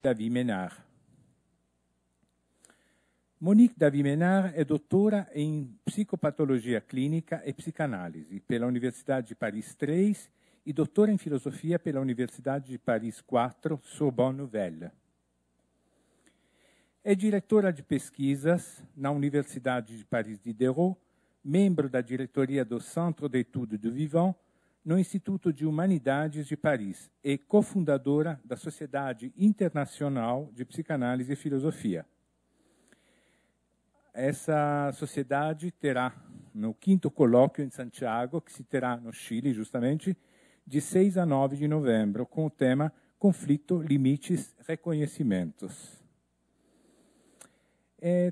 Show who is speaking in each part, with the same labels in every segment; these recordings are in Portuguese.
Speaker 1: Davi Menard. Monique Davi Menard è dottora in psicopatologia clinica e psicanalisi pela Universidade de Paris 3 e doutora em filosofia pela Universidade de Paris 4, Sorbonne Nouvelle. É diretora de pesquisas na Universidade de Paris Diderot, membro da diretoria do Centre d'études du Vivant, no Instituto de Humanidades de Paris e cofundadora da Sociedade Internacional de Psicanálise e Filosofia. Essa sociedade terá, no 5º colóquio em Santiago, que se terá no Chile, justamente, de 6 a 9 de novembro, com o tema Conflito, Limites, Reconhecimentos.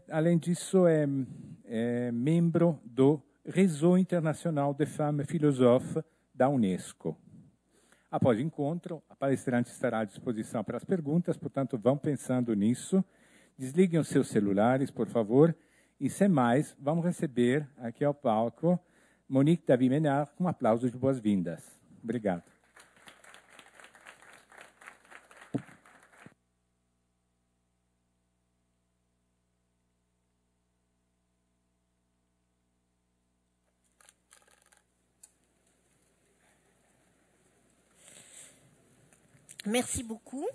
Speaker 1: Além disso, é membro do Réseau Internacional de Femmes Philosophes da Unesco. Após o encontro, a palestrante estará à disposição para as perguntas, portanto, vão pensando nisso. Desliguem os seus celulares, por favor. E, sem mais, vamos receber aqui ao palco Monique Davi Menard com um aplauso de boas-vindas. Obrigado.
Speaker 2: Merci beaucoup.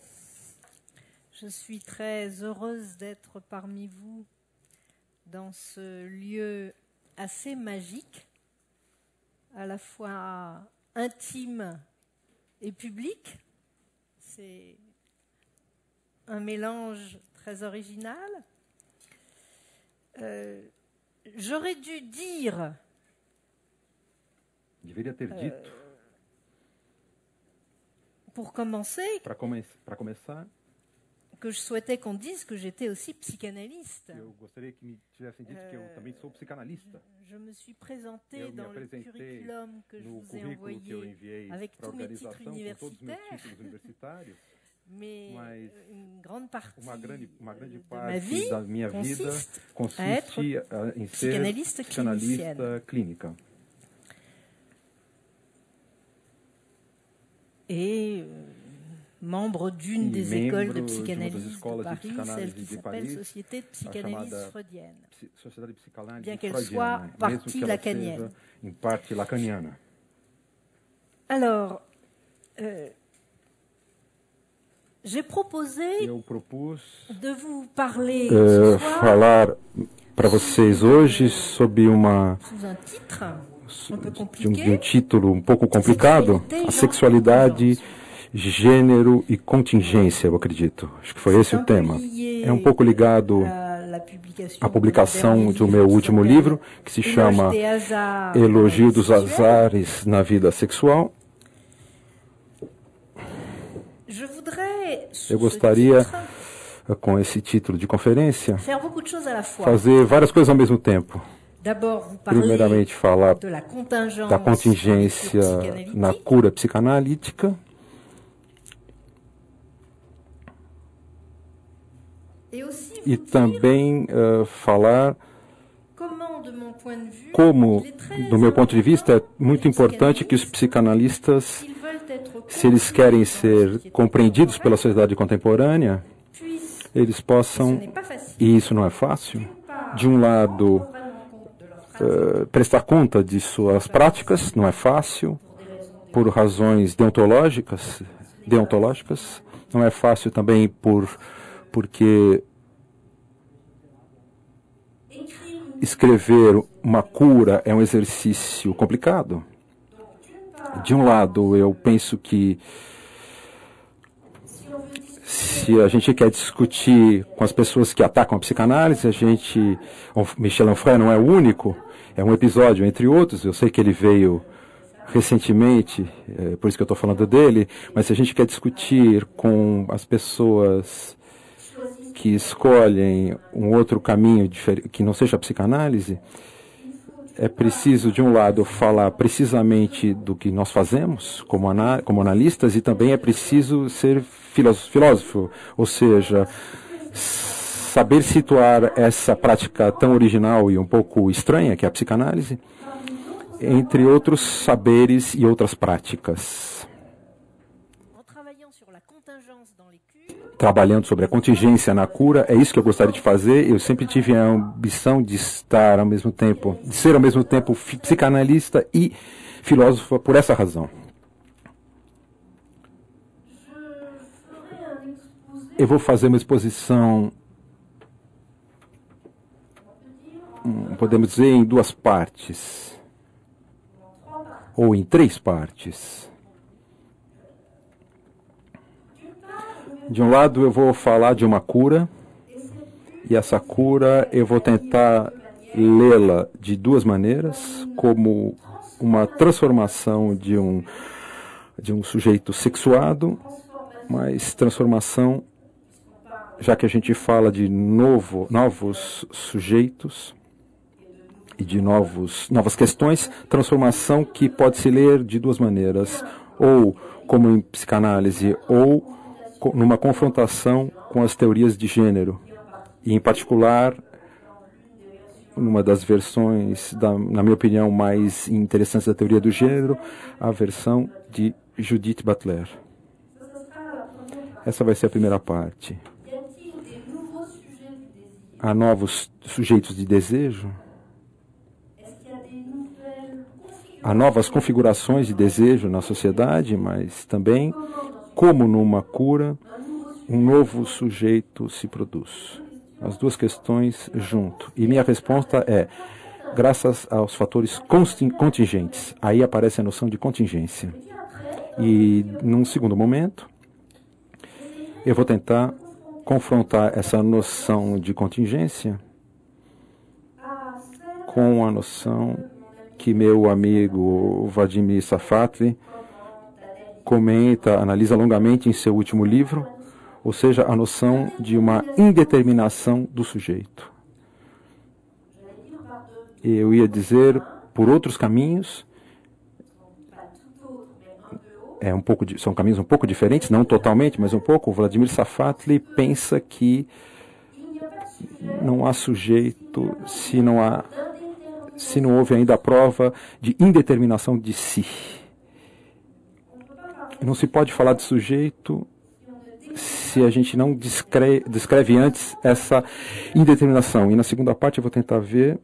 Speaker 2: Je suis très heureuse d'être parmi vous dans ce lieu assez magique, à la fois intime et public. C'est un mélange très original. J'aurais dû dire...
Speaker 3: Deveria ter dito,
Speaker 2: pour commencer,
Speaker 3: para começar,
Speaker 2: que je souhaitais qu'on dise que j'étais aussi psychanalyste.
Speaker 3: eu gostaria que me tivessem dito que eu também sou psicanalista.
Speaker 2: Je me suis présentée
Speaker 3: Eu me
Speaker 2: dans le
Speaker 3: apresentei
Speaker 2: curriculum que je
Speaker 3: no
Speaker 2: vous ai
Speaker 3: currículo que eu
Speaker 2: envoyé
Speaker 3: enviei
Speaker 2: avec
Speaker 3: para a
Speaker 2: tous mes titres
Speaker 3: organização com todos os meus
Speaker 2: universitaires,
Speaker 3: títulos universitários,
Speaker 2: mais
Speaker 3: mas
Speaker 2: une grande partie
Speaker 3: uma grande
Speaker 2: de ma
Speaker 3: parte
Speaker 2: vie
Speaker 3: da minha vida
Speaker 2: consiste à être
Speaker 3: em ser
Speaker 2: psychanalyste
Speaker 3: psicanalista
Speaker 2: clinicienne.
Speaker 3: clínica.
Speaker 2: Et membre d'une des écoles de psychanalyse de
Speaker 3: escolas de
Speaker 2: Paris, celle qui
Speaker 3: psicanálise de
Speaker 2: s'appelle
Speaker 3: Paris,
Speaker 2: Société de
Speaker 3: a
Speaker 2: Psychanalyse
Speaker 3: chamada
Speaker 2: Freudienne,
Speaker 3: Sociedade de Psicanálise
Speaker 2: bien qu'elle
Speaker 3: Freudiana,
Speaker 2: soit
Speaker 3: mesmo
Speaker 2: partie
Speaker 3: que ela
Speaker 2: lacanienne.
Speaker 3: seja em parte lacaniana.
Speaker 2: Alors, j'ai proposé
Speaker 3: Eu propus
Speaker 2: de vous parler ce soir
Speaker 3: falar para vocês hoje sobre
Speaker 2: sous un titre un peu
Speaker 3: de
Speaker 2: compliqué.
Speaker 3: título um pouco complicado, a sexualidade, gênero e contingência, eu acredito. Acho que foi esse o tema. É um pouco ligado à publicação do meu último livro, que se chama Elogio dos Azares na Vida Sexual. Eu gostaria, com esse título de conferência, fazer várias coisas ao mesmo tempo. Primeiramente, falar da contingência na cura psicanalítica. E também falar como, do meu ponto de vista, é muito importante que os psicanalistas, se eles querem ser compreendidos pela sociedade contemporânea, eles possam, e isso não é fácil, de um lado, prestar conta de suas práticas, não é fácil, por razões deontológicas, não é fácil também porque escrever uma cura é um exercício complicado. De um lado, eu penso que se a gente quer discutir com as pessoas que atacam a psicanálise, Michel Onfray não é o único, é um episódio entre outros, eu sei que ele veio recentemente, por isso que eu estou falando dele, mas se a gente quer discutir com as pessoas que escolhem um outro caminho que não seja a psicanálise, é preciso, de um lado, falar precisamente do que nós fazemos como analistas e também é preciso ser filósofo, ou seja, saber situar essa prática tão original e um pouco estranha, que é a psicanálise, entre outros saberes e outras práticas. trabalhando sobre a contingência na cura. É isso que eu gostaria de fazer. Eu sempre tive a ambição de estar ao mesmo tempo, de ser ao mesmo tempo psicanalista e filósofo por essa razão. Eu vou fazer uma exposição, podemos dizer, em 2 partes, ou em 3 partes. De um lado, eu vou falar de uma cura, e essa cura eu vou tentar lê-la de 2 maneiras, como uma transformação de um sujeito sexuado, mas transformação, já que a gente fala de novos sujeitos e de novas questões, transformação que pode se ler de 2 maneiras, ou como em psicanálise, ou numa confrontação com as teorias de gênero, e em particular, numa das versões, na minha opinião, mais interessantes da teoria do gênero, a versão de Judith Butler. Essa vai ser a primeira parte. Há novos sujeitos de desejo? Há novas configurações de desejo na sociedade, mas também, como numa cura, um novo sujeito se produz. As 2 questões junto. E minha resposta é, graças aos fatores contingentes. Aí aparece a noção de contingência. E, num segundo momento, eu vou tentar confrontar essa noção de contingência com a noção que meu amigo Vladimir Safatli analisa longamente em seu último livro, ou seja, a noção de uma indeterminação do sujeito. Eu ia dizer, por outros caminhos, são caminhos um pouco diferentes, não totalmente, mas um pouco. O Vladimir Safatli pensa que não há sujeito se não houve ainda a prova de indeterminação de si. Não se pode falar de sujeito se a gente não descreve antes essa indeterminação. E na segunda parte eu vou tentar ver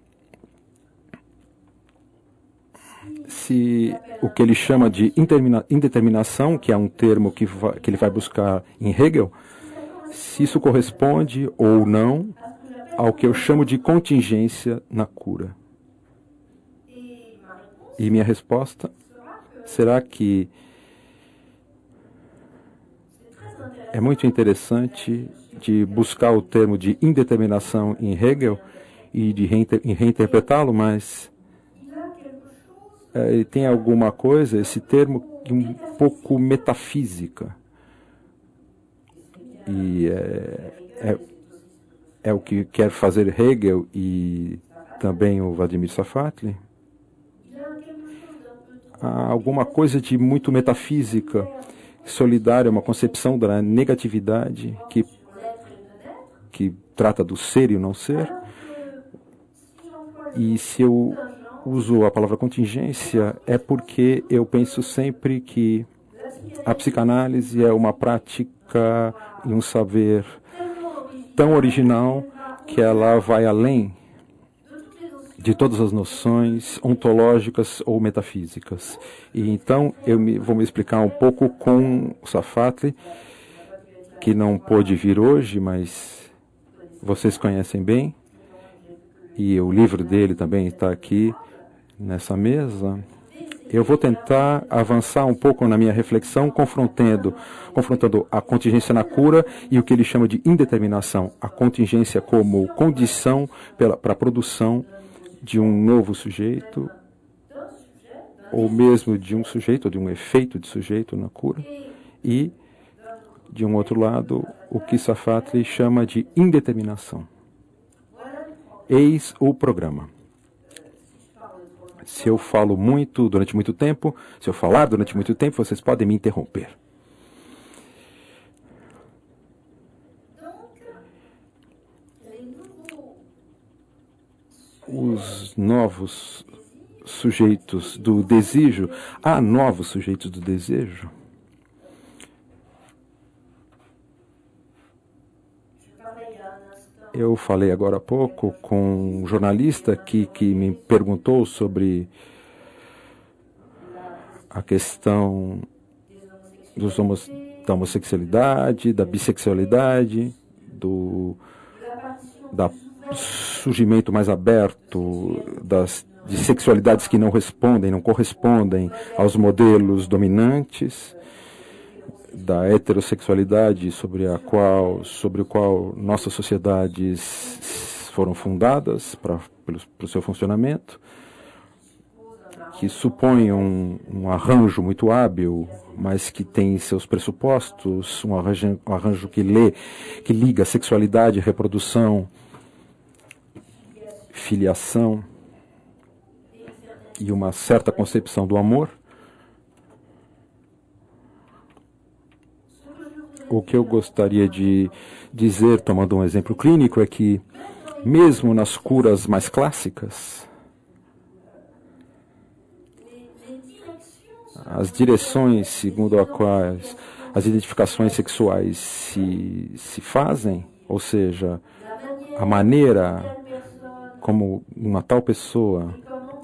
Speaker 3: se o que ele chama de indeterminação, que é um termo que ele vai buscar em Hegel, se isso corresponde ou não ao que eu chamo de contingência na cura. E minha resposta será que é muito interessante de buscar o termo de indeterminação em Hegel e de reinterpretá-lo, mas ele tem alguma coisa, esse termo, um pouco metafísica. E é o que quer fazer Hegel e também o Vladimir Safatli. Há alguma coisa de muito metafísica, solidária, uma concepção da negatividade que trata do ser e o não ser. E se eu uso a palavra contingência, é porque eu penso sempre que a psicanálise é uma prática e um saber tão original que ela vai além de todas as noções ontológicas ou metafísicas. E então vou me explicar um pouco com o Safatli, que não pôde vir hoje, mas vocês conhecem bem, e o livro dele também está aqui nessa mesa. Eu vou tentar avançar um pouco na minha reflexão, confrontando a contingência na cura e o que ele chama de indeterminação, a contingência como condição para a produção de um novo sujeito, ou mesmo de um sujeito, ou de um efeito de sujeito na cura, e, de um outro lado, o que Safatli chama de indeterminação. Eis o programa. Se eu falo muito durante muito tempo, se eu falar durante muito tempo, vocês podem me interromper. Os novos sujeitos do desejo, há novos sujeitos do desejo? Eu falei agora há pouco com um jornalista que me perguntou sobre a questão da homossexualidade, da bissexualidade, do surgimento mais aberto de sexualidades que não correspondem aos modelos dominantes, da heterossexualidade sobre o qual nossas sociedades foram fundadas pelo seu funcionamento, que supõe um arranjo muito hábil, mas que tem seus pressupostos, um arranjo que liga sexualidade, reprodução, filiação e uma certa concepção do amor. O que eu gostaria de dizer, tomando um exemplo clínico, é que mesmo nas curas mais clássicas, as direções segundo as quais as identificações sexuais se fazem, ou seja, a maneira como uma tal pessoa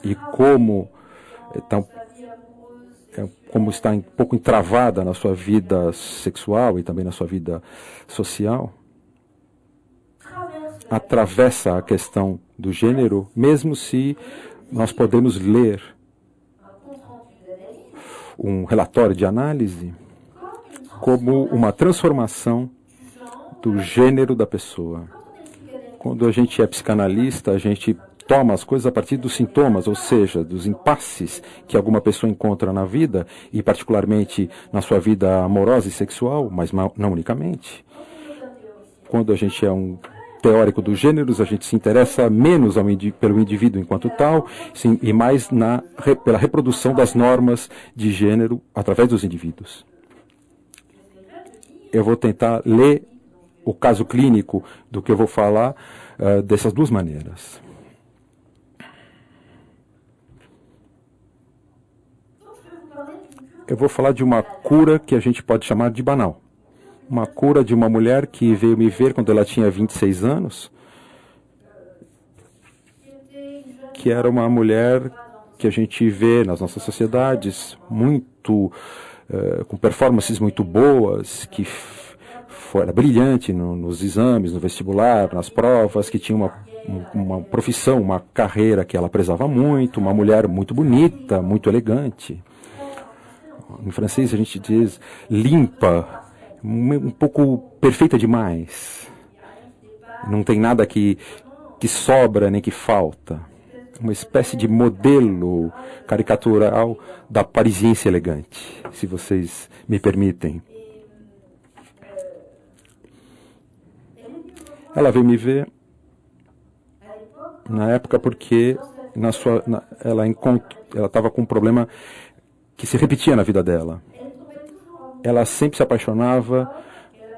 Speaker 3: e como está um pouco entravada na sua vida sexual e também na sua vida social, atravessa a questão do gênero, mesmo se nós podemos ler um relatório de análise como uma transformação do gênero da pessoa. Quando a gente é psicanalista, a gente toma as coisas a partir dos sintomas, ou seja, dos impasses que alguma pessoa encontra na vida, e particularmente na sua vida amorosa e sexual, mas não unicamente. Quando a gente é um teórico dos gêneros, a gente se interessa menos pelo indivíduo enquanto tal, sim, e mais pela reprodução das normas de gênero através dos indivíduos. Eu vou tentar ler o caso clínico do que eu vou falar dessas duas maneiras. Eu vou falar de uma cura que a gente pode chamar de banal. Uma cura de uma mulher que veio me ver quando ela tinha 26 anos, que era uma mulher que a gente vê nas nossas sociedades com performances muito boas, que era brilhante nos exames, no vestibular, nas provas, que tinha uma profissão, uma carreira que ela prezava muito, uma mulher muito bonita, muito elegante. Em francês a gente diz limpa, um pouco perfeita demais. Não tem nada que sobra nem que falta. Uma espécie de modelo caricatural da parisiense elegante, se vocês me permitem. Ela veio me ver na época porque ela estava com um problema que se repetia na vida dela. Ela sempre se apaixonava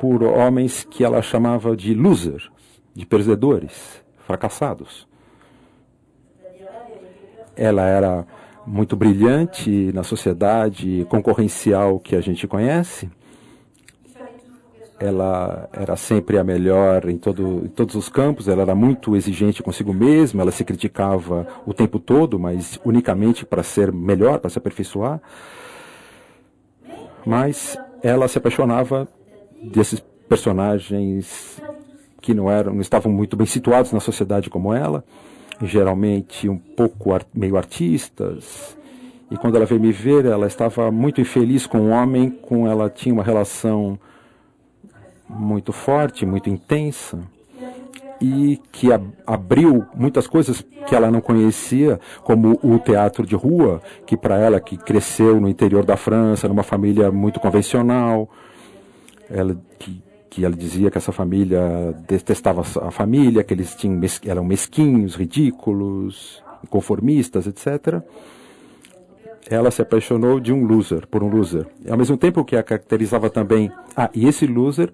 Speaker 3: por homens que ela chamava de losers, de perdedores, fracassados. Ela era muito brilhante na sociedade concorrencial que a gente conhece. Ela era sempre a melhor em todos os campos, ela era muito exigente consigo mesma, ela se criticava o tempo todo, mas unicamente para ser melhor, para se aperfeiçoar. Mas ela se apaixonava desses personagens que não estavam muito bem situados na sociedade como ela, geralmente um pouco meio artistas. E quando ela veio me ver, ela estava muito infeliz com um homem, com ela tinha uma relação muito forte, muito intensa, e que abriu muitas coisas que ela não conhecia, como o teatro de rua, que para ela, que cresceu no interior da França, numa família muito convencional, ela dizia que essa família detestava a família, que eles eram mesquinhos, ridículos, conformistas, etc. Ela se apaixonou por um loser. E, ao mesmo tempo que a caracterizava também... e esse loser,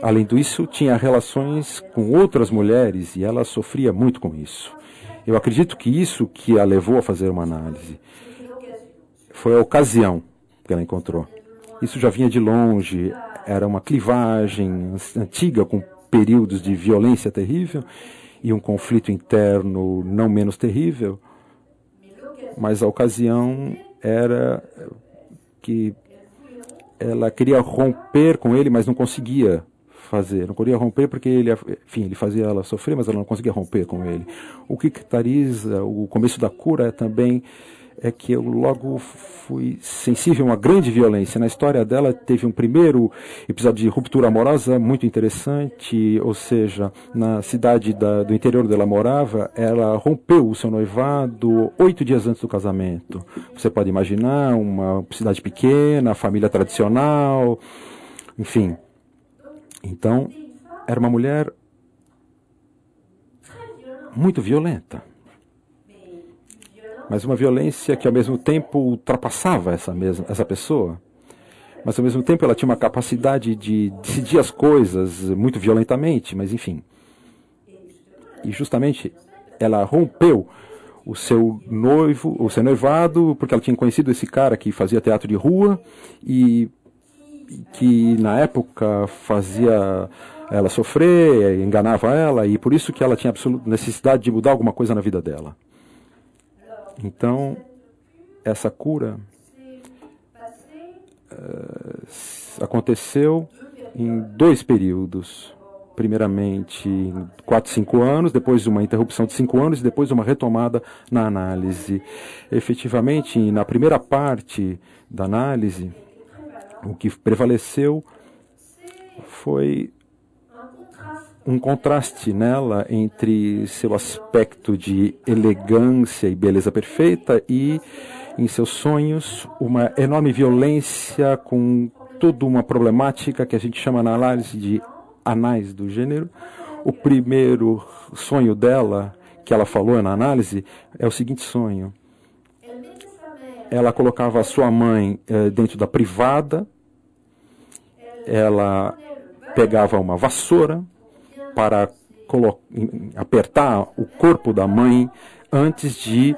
Speaker 3: além disso, tinha relações com outras mulheres e ela sofria muito com isso. Eu acredito que isso que a levou a fazer uma análise foi a ocasião que ela encontrou. Isso já vinha de longe, era uma clivagem antiga com períodos de violência terrível e um conflito interno não menos terrível, mas a ocasião era que ela queria romper com ele, mas não conseguia fazer. Não queria romper porque ele fazia ela sofrer, mas ela não conseguia romper com ele. O que caracteriza o começo da cura também é que eu logo fui sensível a uma grande violência. Na história dela teve um primeiro episódio de ruptura amorosa muito interessante, ou seja, na cidade do interior onde ela morava, ela rompeu o seu noivado 8 dias antes do casamento. Você pode imaginar, uma cidade pequena, família tradicional, enfim. Então, era uma mulher muito violenta. Mas uma violência que ao mesmo tempo ultrapassava essa pessoa. Mas ao mesmo tempo ela tinha uma capacidade de decidir as coisas muito violentamente, mas enfim. E justamente ela rompeu o seu noivado, porque ela tinha conhecido esse cara que fazia teatro de rua e que na época fazia ela sofrer, enganava ela, e por isso que ela tinha absoluta necessidade de mudar alguma coisa na vida dela. Então, essa cura aconteceu em 2 períodos. Primeiramente, 4, 5 anos, depois uma interrupção de 5 anos e depois uma retomada na análise. Efetivamente, na primeira parte da análise, o que prevaleceu foi um contraste nela entre seu aspecto de elegância e beleza perfeita e, em seus sonhos, uma enorme violência com toda uma problemática que a gente chama na análise de anais do gênero. O primeiro sonho dela, que ela falou na análise, é o seguinte sonho. Ela colocava a sua mãe dentro da privada, ela pegava uma vassoura para apertar o corpo da mãe antes de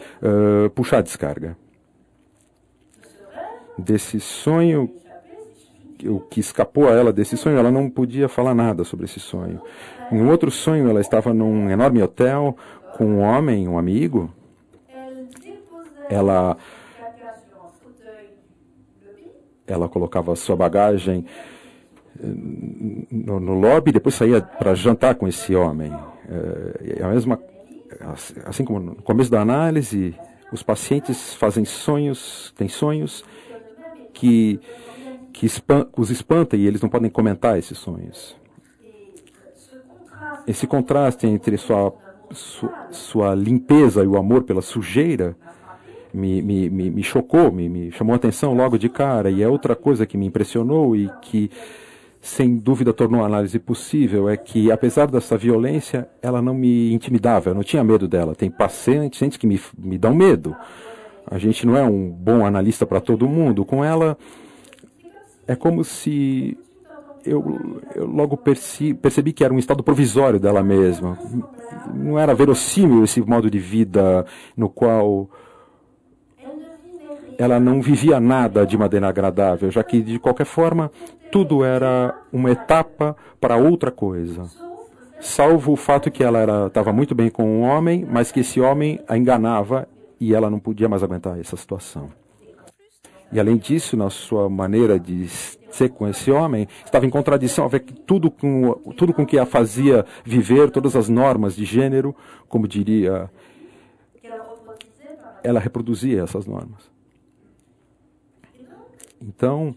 Speaker 3: puxar a descarga. Desse sonho, o que escapou a ela desse sonho, ela não podia falar nada sobre esse sonho. Em um outro sonho, ela estava num enorme hotel com um homem, um amigo. Ela colocava a sua bagagem no lobby e depois saía para jantar com esse homem. Assim como no começo da análise, os pacientes fazem sonhos, têm sonhos que os espanta e eles não podem comentar esses sonhos. Esse contraste entre sua limpeza e o amor pela sujeira me chocou, me chamou a atenção logo de cara. E é outra coisa que me impressionou e que, sem dúvida, tornou a análise possível, é que, apesar dessa violência, ela não me intimidava, eu não tinha medo dela. Tem pacientes que me dão medo. A gente não é um bom analista para todo mundo. Com ela, é como se eu logo percebi que era um estado provisório dela mesma. Não era verossímil esse modo de vida no qual ela não vivia nada de maneira agradável, já que, de qualquer forma, tudo era uma etapa para outra coisa. Salvo o fato que ela estava muito bem com um homem, mas que esse homem a enganava e ela não podia mais aguentar essa situação. E, além disso, na sua maneira de ser com esse homem, estava em contradição, tudo com que a fazia viver, todas as normas de gênero, como diria, ela reproduzia essas normas. Então,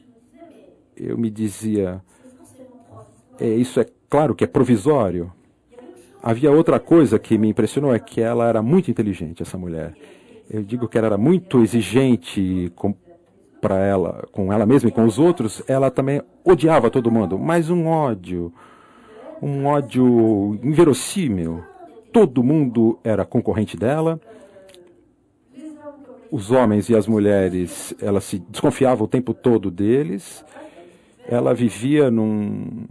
Speaker 3: eu me dizia, isso é claro que é provisório. Havia outra coisa que me impressionou, é que ela era muito inteligente, essa mulher. Eu digo que ela era muito exigente com ela mesma e com os outros. Ela também odiava todo mundo, mas um ódio inverossímil. Todo mundo era concorrente dela. Os homens e as mulheres, ela se desconfiava o tempo todo deles. Ela vivia num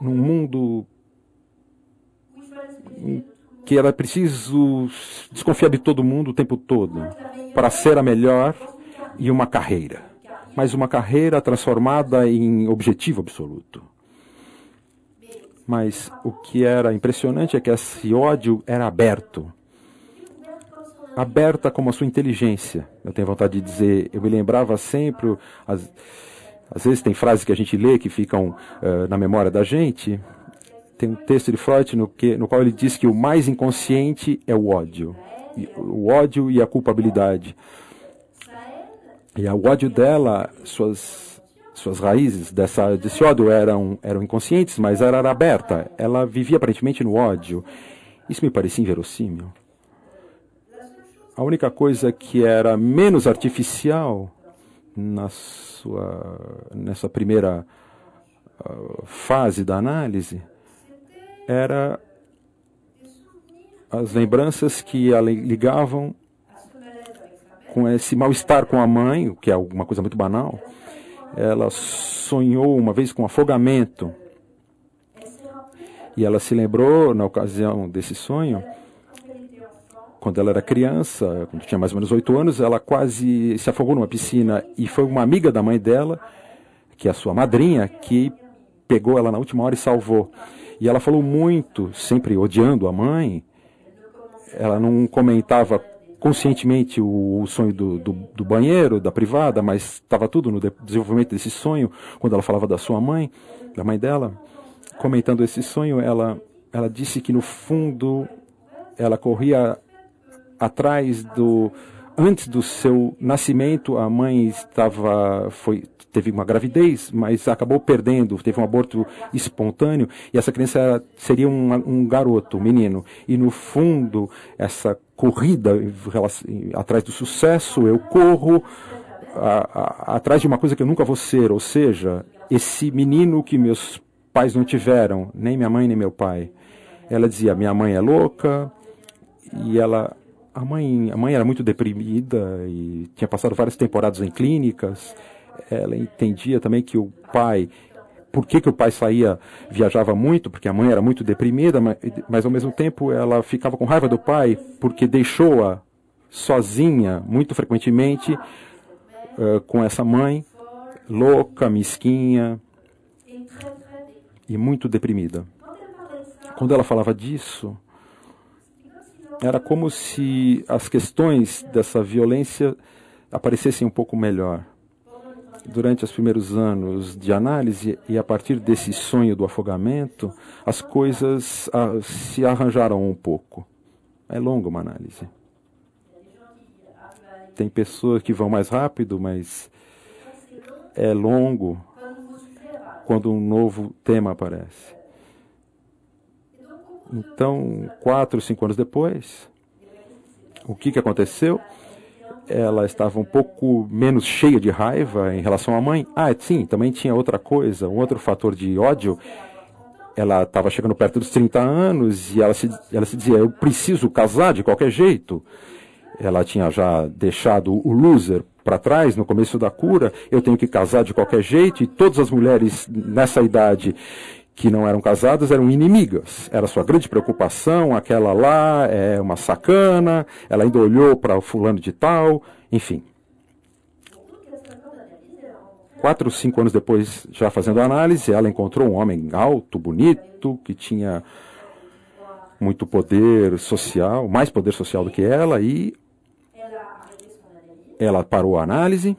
Speaker 3: mundo que era preciso desconfiar de todo mundo o tempo todo para ser a melhor, e uma carreira. Mas uma carreira transformada em objetivo absoluto. Mas o que era impressionante é que esse ódio era aberto. Aberta como a sua inteligência. Eu tenho vontade de dizer, eu me lembrava sempre, às vezes tem frases que a gente lê que ficam na memória da gente. Tem um texto de Freud no qual ele diz que o mais inconsciente é o ódio. O ódio e a culpabilidade. E o ódio dela, suas raízes desse ódio eram inconscientes, mas ela era aberta. Ela vivia aparentemente no ódio. Isso me parecia inverossímil. A única coisa que era menos artificial nessa primeira fase da análise era as lembranças que a ligavam com esse mal-estar com a mãe, o que é uma coisa muito banal. Ela sonhou uma vez com afogamento. E ela se lembrou, na ocasião desse sonho, quando ela era criança, quando tinha mais ou menos 8 anos, ela quase se afogou numa piscina. E foi uma amiga da mãe dela, que é a sua madrinha, que pegou ela na última hora e salvou. E ela falou muito, sempre odiando a mãe. Ela não comentava conscientemente o sonho do banheiro, da privada, mas estava tudo no desenvolvimento desse sonho. Quando ela falava da sua mãe, da mãe dela, comentando esse sonho, ela disse que no fundo ela corria atrás antes do seu nascimento, a mãe teve uma gravidez, mas acabou perdendo, teve um aborto espontâneo, e essa criança seria um garoto, um menino. E no fundo, essa corrida atrás do sucesso, eu corro atrás de uma coisa que eu nunca vou ser, ou seja, esse menino que meus pais não tiveram, nem minha mãe nem meu pai. Ela dizia, minha mãe é louca, e a mãe era muito deprimida e tinha passado várias temporadas em clínicas. Ela entendia também que o pai, por que o pai viajava muito, porque a mãe era muito deprimida, mas ao mesmo tempo ela ficava com raiva do pai, porque deixou-a sozinha, muito frequentemente, com essa mãe, louca, mesquinha e muito deprimida. Quando ela falava disso, era como se as questões dessa violência aparecessem um pouco melhor. Durante os primeiros anos de análise e a partir desse sonho do afogamento, as coisas se arranjaram um pouco. É longa uma análise. Tem pessoas que vão mais rápido, mas é longo quando um novo tema aparece. Então, 4, 5 anos depois, o que aconteceu? Ela estava um pouco menos cheia de raiva em relação à mãe. Sim, também tinha outra coisa, um outro fator de ódio. Ela estava chegando perto dos 30 anos e ela se dizia, eu preciso casar de qualquer jeito. Ela tinha já deixado o loser para trás no começo da cura, eu tenho que casar de qualquer jeito, e todas as mulheres nessa idade que não eram casadas eram inimigas. Era sua grande preocupação, aquela lá é uma sacana, ela ainda olhou para o fulano de tal, enfim. 4, 5 anos depois, já fazendo a análise, ela encontrou um homem alto, bonito, que tinha muito poder social, mais poder social do que ela, e ela parou a análise.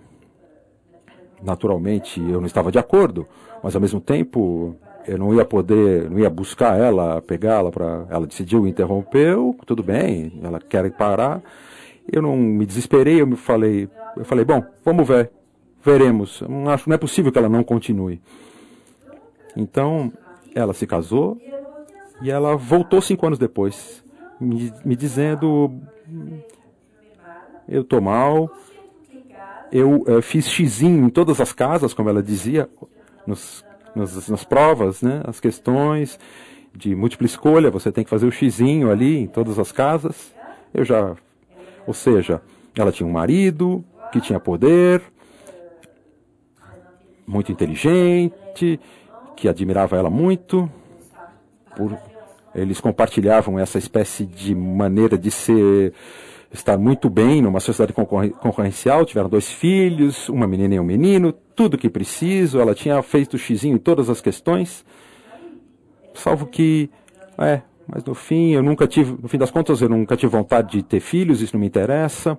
Speaker 3: Naturalmente, eu não estava de acordo, mas ao mesmo tempo eu não ia buscar ela, pegá-la ela decidiu, interrompeu, tudo bem, ela quer parar. Eu não me desesperei, eu falei, bom, vamos ver, veremos. Não é possível que ela não continue. Então, ela se casou e ela voltou 5 anos depois, me dizendo, eu estou mal, eu fiz xizinho em todas as casas, como ela dizia, nas provas, né, as questões de múltipla escolha, você tem que fazer o xizinho ali em todas as casas. Ou seja, ela tinha um marido que tinha poder, muito inteligente, que admirava ela muito. Eles compartilhavam essa espécie de maneira de estar muito bem numa sociedade concorrencial. Tiveram 2 filhos, uma menina e um menino, tudo que preciso. Ela tinha feito o xizinho em todas as questões. salvo que, mas no fim, no fim das contas, eu nunca tive vontade de ter filhos, isso não me interessa.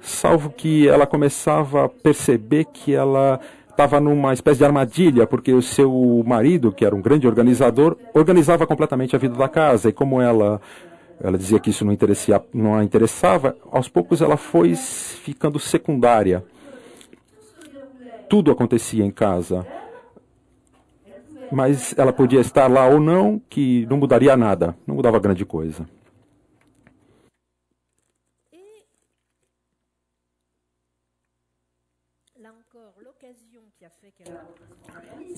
Speaker 3: Salvo que ela começava a perceber que ela estava numa espécie de armadilha, porque o seu marido, que era um grande organizador, organizava completamente a vida da casa. E como ela dizia que isso não a interessava, aos poucos ela foi ficando secundária. Tudo acontecia em casa. Mas ela podia estar lá ou não, que não mudaria nada, não mudava grande coisa.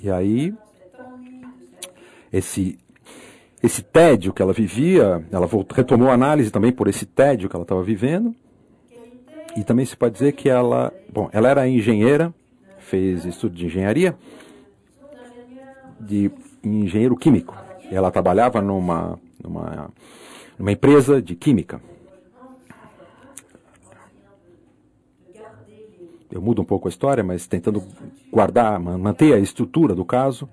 Speaker 3: E aí, esse tédio que ela vivia, ela retomou a análise também por esse tédio que ela estava vivendo. E também se pode dizer que ela era engenheira, fez estudo de engenharia, de engenheiro químico. Ela trabalhava numa empresa de química. Eu mudo um pouco a história, mas tentando manter a estrutura do caso,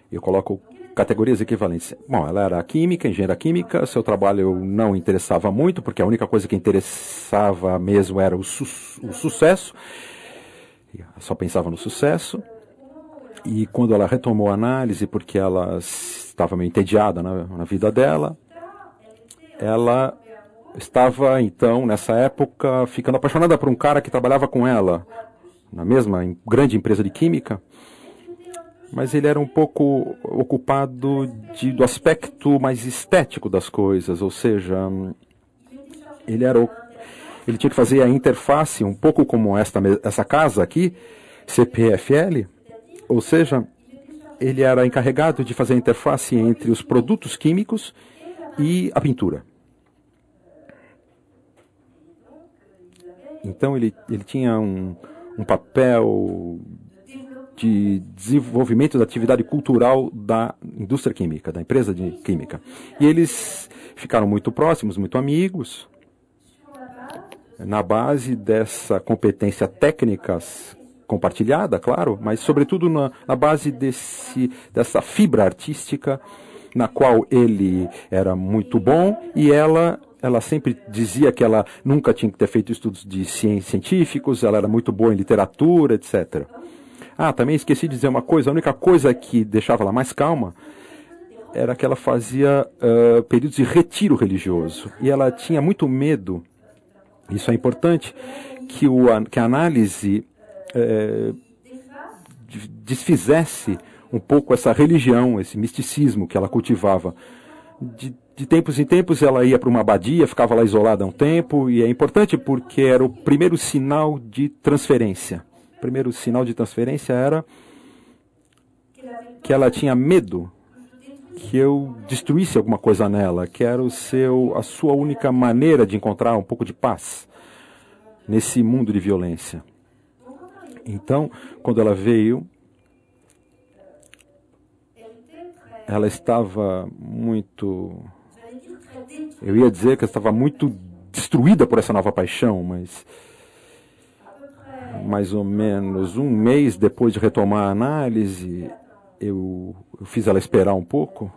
Speaker 3: eu coloco categorias equivalentes. Bom, ela era química, engenheira química, seu trabalho não interessava muito, porque a única coisa que interessava mesmo era o sucesso. Ela só pensava no sucesso. E quando ela retomou a análise, porque ela estava meio entediada na vida dela, ela estava, então, nessa época, ficando apaixonada por um cara que trabalhava com ela, na mesma grande empresa de química, mas ele era um pouco ocupado do aspecto mais estético das coisas, ou seja, ele tinha que fazer a interface, um pouco como essa casa aqui, CPFL, ou seja, ele era encarregado de fazer a interface entre os produtos químicos e a pintura. Então ele tinha um papel de desenvolvimento da atividade cultural da indústria química, da empresa de química. E eles ficaram muito próximos, muito amigos, na base dessa competência técnica compartilhada, claro, mas sobretudo na base dessa fibra artística na qual ele era muito bom e ela sempre dizia que ela nunca tinha que ter feito estudos de científicos, ela era muito boa em literatura, etc. Também esqueci de dizer uma coisa, a única coisa que deixava ela mais calma era que ela fazia períodos de retiro religioso. E ela tinha muito medo, isso é importante, que a análise desfizesse um pouco essa religião, esse misticismo que ela cultivava. De tempos em tempos ela ia para uma abadia, ficava lá isolada um tempo, e é importante porque era o primeiro sinal de transferência. O primeiro sinal de transferência era que ela tinha medo que eu destruísse alguma coisa nela, que era a sua única maneira de encontrar um pouco de paz nesse mundo de violência. Então, quando ela veio, ela estava muito... Eu ia dizer que ela estava muito destruída por essa nova paixão, mas mais ou menos um mês depois de retomar a análise, eu fiz ela esperar um pouco,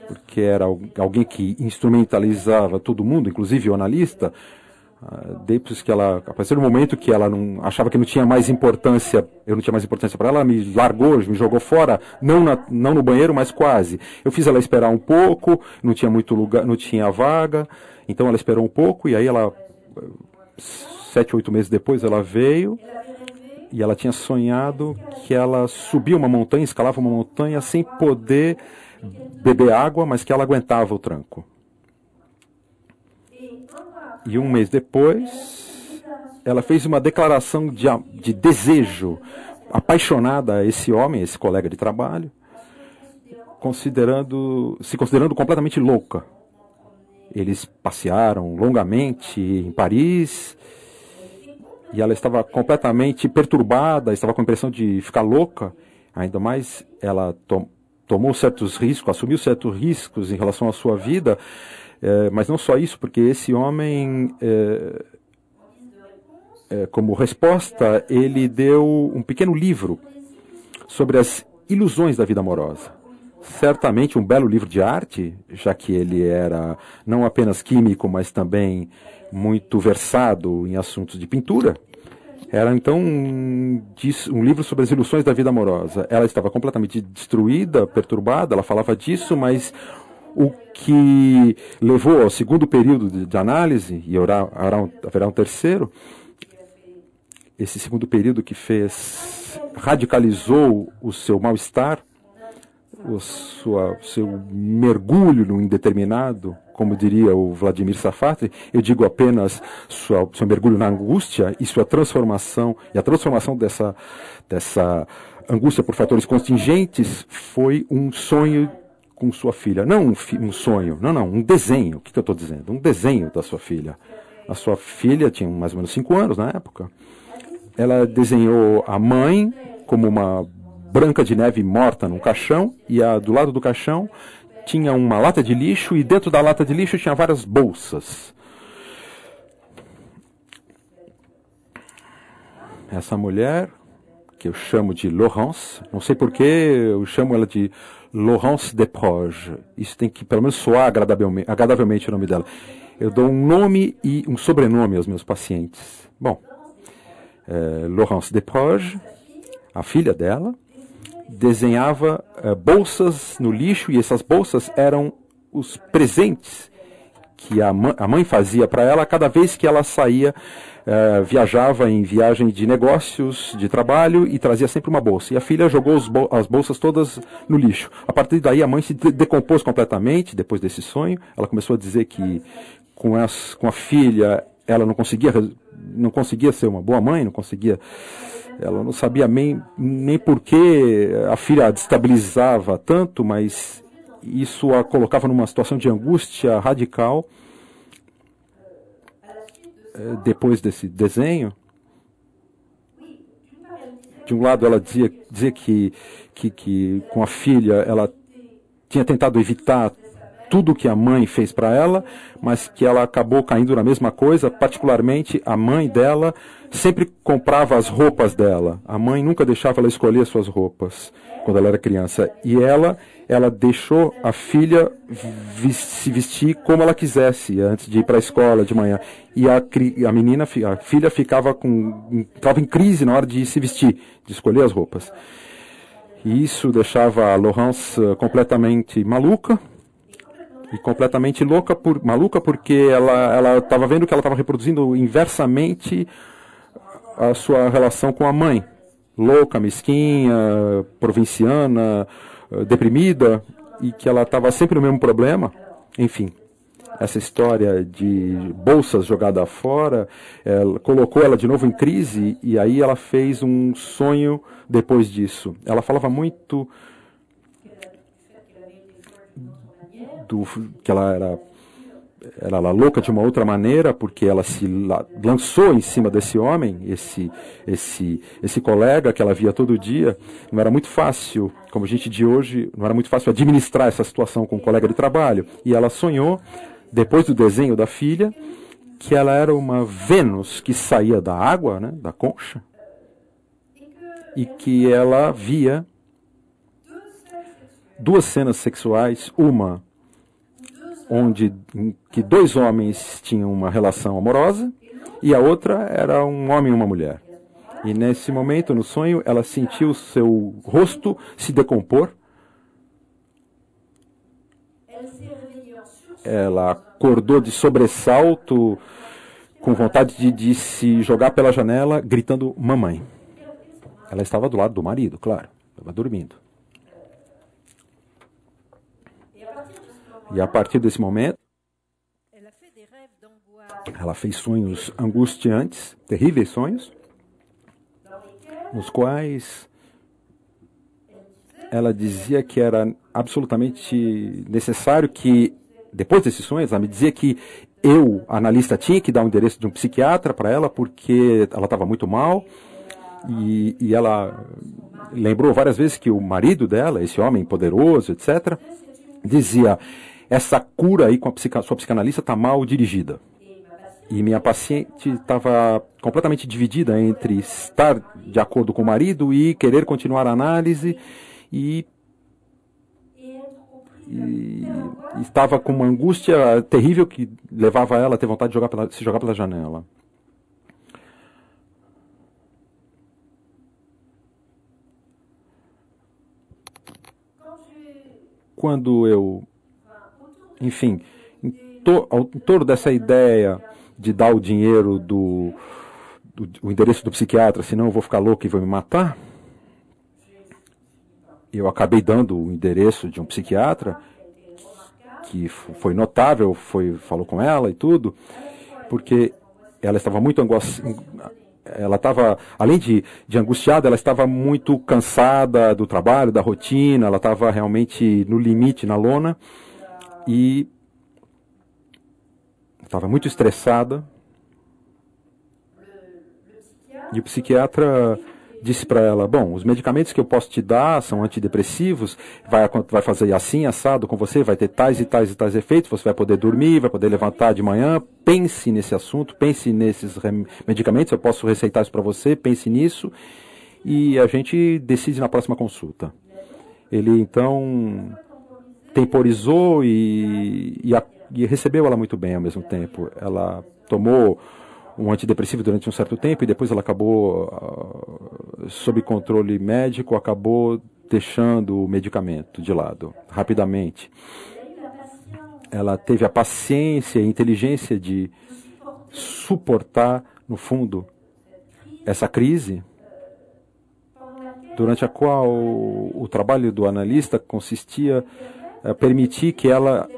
Speaker 3: porque era alguém que instrumentalizava todo mundo, inclusive o analista. Depois que ela, a partir do momento que ela não achava que não tinha mais importância, eu não tinha mais importância para ela, me largou, me jogou fora, não no banheiro, mas quase. Eu fiz ela esperar um pouco, não tinha muito lugar, não tinha vaga, então ela esperou um pouco e aí 7, 8 meses depois ela veio e ela tinha sonhado que ela subia uma montanha, escalava uma montanha sem poder beber água, mas que ela aguentava o tranco. E um mês depois, ela fez uma declaração de desejo apaixonada a esse homem, esse colega de trabalho, se considerando completamente louca. Eles passearam longamente em Paris e ela estava completamente perturbada, estava com a impressão de ficar louca. Ainda mais, ela tomou certos riscos, assumiu certos riscos em relação à sua vida. Mas não só isso, porque esse homem, como resposta, ele deu um pequeno livro sobre as ilusões da vida amorosa. certamente um belo livro de arte, já que ele era não apenas químico, mas também muito versado em assuntos de pintura. Era então um livro sobre as ilusões da vida amorosa. Ela estava completamente destruída, perturbada, ela falava disso, mas o que levou ao segundo período de análise, e haverá um terceiro, esse segundo período que radicalizou o seu mal-estar, seu mergulho no indeterminado, como diria o Vladimir Safatli, eu digo apenas seu mergulho na angústia e sua transformação, e a transformação dessa angústia por fatores contingentes foi um sonho com sua filha. Não um sonho, um desenho. O que eu estou dizendo? Um desenho da sua filha. A sua filha tinha mais ou menos 5 anos na época. Ela desenhou a mãe como uma Branca de Neve morta num caixão, e do lado do caixão tinha uma lata de lixo, e dentro da lata de lixo tinha várias bolsas. Essa mulher, que eu chamo de Laurence, não sei por que eu chamo ela de Laurence Desproges. Isso tem que pelo menos soar agradavelmente o nome dela. Eu dou um nome e um sobrenome aos meus pacientes. Bom, Laurence Desproges, a filha dela, desenhava bolsas no lixo, e essas bolsas eram os presentes que a mãe fazia para ela cada vez que ela saía, viajava em viagem de negócios, de trabalho, e trazia sempre uma bolsa. E a filha jogou as bolsas todas no lixo. A partir daí a mãe se decompôs completamente, depois desse sonho. Ela começou a dizer que com a filha ela não conseguia ser uma boa mãe, ela não sabia nem por que a filha a destabilizava tanto, mas isso a colocava numa situação de angústia radical. Depois desse desenho, de um lado ela dizia que com a filha ela tinha tentado evitar tudo que a mãe fez para ela, mas que ela acabou caindo na mesma coisa. Particularmente a mãe dela sempre comprava as roupas dela. A mãe nunca deixava ela escolher suas roupas quando ela era criança. E ela deixou a filha se vestir como ela quisesse antes de ir para a escola de manhã. E a filha ficava em crise na hora de se vestir, de escolher as roupas. E isso deixava a Laurence completamente maluca. E completamente maluca, porque ela estava vendo que ela estava reproduzindo inversamente a sua relação com a mãe. Louca, mesquinha, provinciana, deprimida, e que ela estava sempre no mesmo problema. Enfim, essa história de bolsas jogadas fora colocou ela de novo em crise, e aí ela fez um sonho depois disso. Ela falava muito que ela era louca de uma outra maneira, porque ela se lançou em cima desse homem, esse colega que ela via todo dia. Não era muito fácil, como a gente de hoje, não era muito fácil administrar essa situação com um colega de trabalho. E ela sonhou, depois do desenho da filha, que ela era uma Vênus que saía da água, né, da concha, e que ela via 2 cenas sexuais, uma que 2 homens tinham uma relação amorosa, e a outra era um homem e uma mulher. E nesse momento, no sonho, ela sentiu seu rosto se decompor. Ela acordou de sobressalto, com vontade de se jogar pela janela, gritando mamãe. Ela estava do lado do marido, claro, estava dormindo. E a partir desse momento, ela fez sonhos angustiantes, terríveis sonhos, nos quais ela dizia que era absolutamente necessário que, depois desses sonhos, ela me dizia que eu, analista, tinha que dar o endereço de um psiquiatra para ela, porque ela estava muito mal, e ela lembrou várias vezes que o marido dela, esse homem poderoso, etc., dizia: essa cura aí com a sua psicanalista está mal dirigida. E minha paciente estava completamente dividida entre estar de acordo com o marido e querer continuar a análise. E e estava com uma angústia terrível que levava ela a ter vontade de se jogar pela janela. Quando eu, enfim, em torno dessa ideia de dar o dinheiro o endereço do psiquiatra, senão eu vou ficar louco e vou me matar, eu acabei dando o endereço de um psiquiatra, que foi notável, falou com ela e tudo, porque ela estava muito ela estava, além de angustiada, ela estava muito cansada do trabalho, da rotina, ela estava realmente no limite, na lona, e estava muito estressada. E o psiquiatra disse para ela, bom, os medicamentos que eu posso te dar são antidepressivos, vai fazer assim, assado com você, vai ter tais e tais e tais efeitos, você vai poder dormir, vai poder levantar de manhã, pense nesse assunto, pense nesses medicamentos, eu posso receitar isso para você, pense nisso, e a gente decide na próxima consulta. Ele então temporizou e recebeu ela muito bem ao mesmo tempo. Ela tomou um antidepressivo durante um certo tempo e depois ela acabou, sob controle médico, acabou deixando o medicamento de lado, rapidamente. Ela teve a paciência e a inteligência de suportar, no fundo, essa crise, durante a qual o trabalho do analista consistia em permitir que ela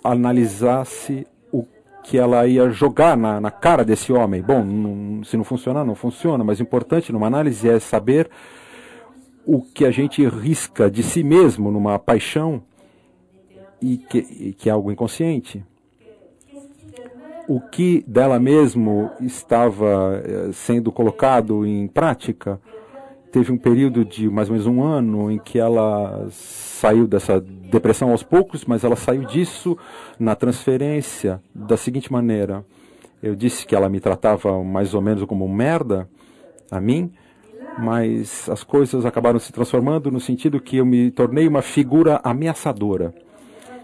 Speaker 3: analisasse que ela ia jogar na cara desse homem. Bom, se não funcionar, não funciona, mas o importante numa análise é saber o que a gente risca de si mesmo numa paixão e que é algo inconsciente. O que dela mesmo estava sendo colocado em prática. Teve um período de mais ou menos 1 ano em que ela saiu dessa depressão aos poucos, mas ela saiu disso na transferência da seguinte maneira. Eu disse que ela me tratava mais ou menos como um merda, a mim, mas as coisas acabaram se transformando no sentido que eu me tornei uma figura ameaçadora.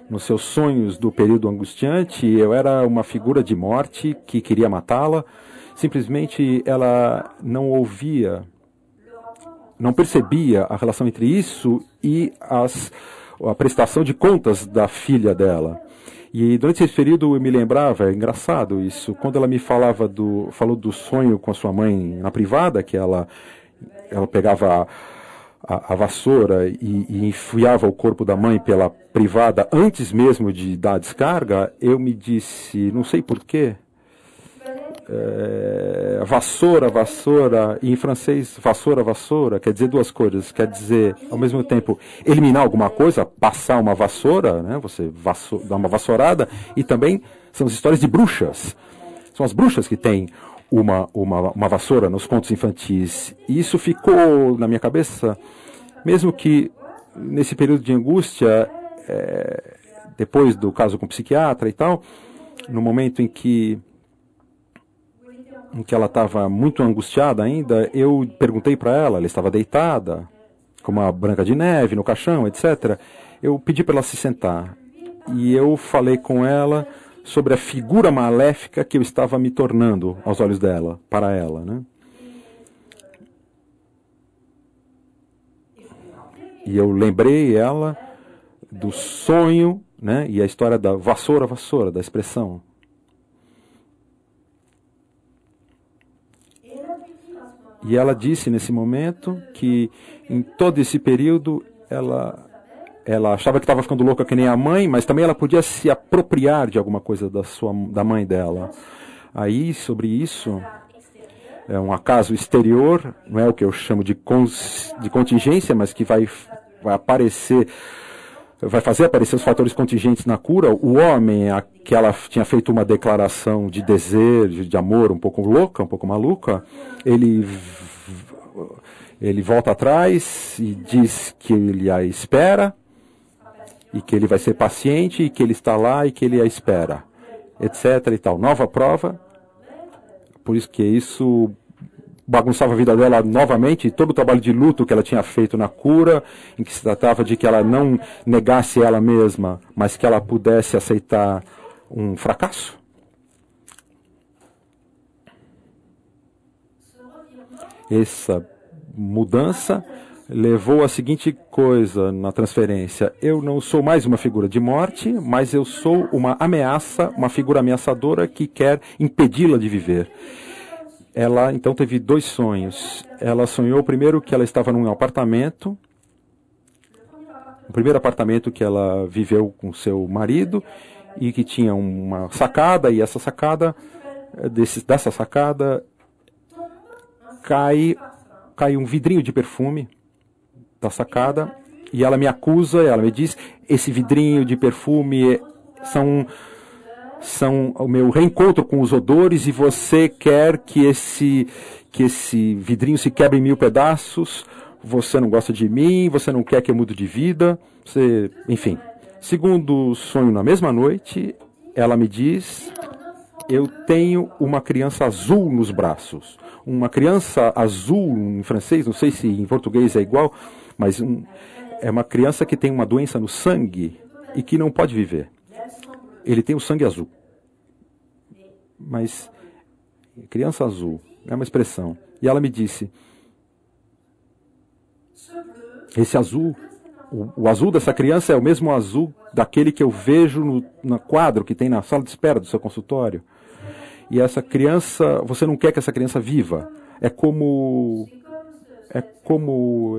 Speaker 3: Nos seus sonhos do período angustiante, eu era uma figura de morte que queria matá-la. Simplesmente ela não ouvia, não percebia a relação entre isso e a prestação de contas da filha dela. E durante esse período eu me lembrava, é engraçado isso, quando ela me falou do sonho com a sua mãe na privada, que ela pegava a vassoura e enfiava o corpo da mãe pela privada antes mesmo de dar a descarga, eu me disse, não sei porquê, vassoura, e em francês, vassoura, quer dizer duas coisas. Quer dizer, ao mesmo tempo, eliminar alguma coisa, passar uma vassoura, né? Você dá uma vassourada, e também são as histórias de bruxas. São as bruxas que têm uma vassoura nos contos infantis. E isso ficou na minha cabeça, mesmo que nesse período de angústia, depois do caso com o psiquiatra e tal, no momento em que ela estava muito angustiada ainda, eu perguntei para ela estava deitada, como a Branca de Neve, no caixão, etc. Eu pedi para ela se sentar, e eu falei com ela sobre a figura maléfica que eu estava me tornando aos olhos dela, para ela, né? E eu lembrei ela do sonho, né? E a história da vassoura, da expressão. E ela disse nesse momento que em todo esse período ela achava que estava ficando louca que nem a mãe, mas também ela podia se apropriar de alguma coisa da mãe dela. Aí, sobre isso, é um acaso exterior, não é o que eu chamo de contingência, mas que vai fazer aparecer os fatores contingentes na cura. O homem, que ela tinha feito uma declaração de desejo, de amor um pouco louca, um pouco maluca, ele volta atrás e diz que ele a espera, e que ele vai ser paciente, e que ele está lá e que ele a espera, etc. e tal. Nova prova, por isso que isso bagunçava a vida dela novamente, todo o trabalho de luto que ela tinha feito na cura, em que se tratava de que ela não negasse ela mesma, mas que ela pudesse aceitar um fracasso. Essa mudança levou a seguinte coisa na transferência: eu não sou mais uma figura de morte, mas eu sou uma ameaça, uma figura ameaçadora que quer impedi-la de viver. Ela então teve 2 sonhos. Ela sonhou primeiro que ela estava num apartamento, o primeiro apartamento que ela viveu com seu marido, e que tinha uma sacada, e essa sacada, dessa sacada, cai um vidrinho de perfume da sacada, e ela me acusa, ela me diz: esse vidrinho de perfume são o meu reencontro com os odores, e você quer que esse vidrinho se quebre em 1000 pedaços, você não gosta de mim, você não quer que eu mude de vida, enfim. Segundo sonho, na mesma noite, ela me diz: eu tenho uma criança azul nos braços. Uma criança azul em francês, não sei se em português é igual, mas é uma criança que tem uma doença no sangue e que não pode viver. Ele tem o sangue azul. Mas criança azul é uma expressão. E ela me disse: esse azul, o azul dessa criança é o mesmo azul daquele que eu vejo no quadro que tem na sala de espera do seu consultório. E essa criança, você não quer que essa criança viva. É como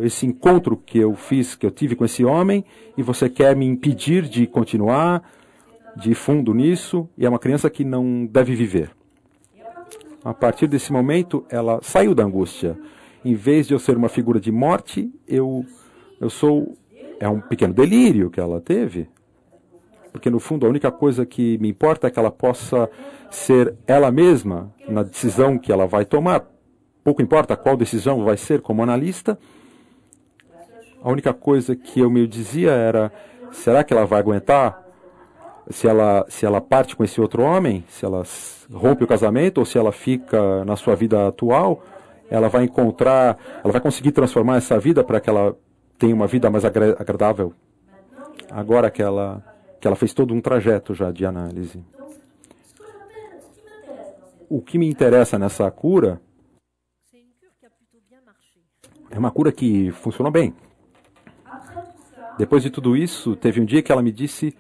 Speaker 3: esse encontro que eu tive com esse homem, e você quer me impedir de continuar, de fundo nisso, e é uma criança que não deve viver. A partir desse momento, ela saiu da angústia. Em vez de eu ser uma figura de morte, é um pequeno delírio que ela teve. Porque, no fundo, a única coisa que me importa é que ela possa ser ela mesma na decisão que ela vai tomar. Pouco importa qual decisão vai ser como analista. A única coisa que eu me dizia era: será que ela vai aguentar? Se ela parte com esse outro homem, se ela rompe o casamento, ou se ela fica na sua vida atual, ela vai conseguir transformar essa vida para que ela tenha uma vida mais agradável. Agora que ela fez todo um trajeto já de análise. O que me interessa nessa cura é uma cura que funcionou bem. Depois de tudo isso, teve um dia que ela me disse,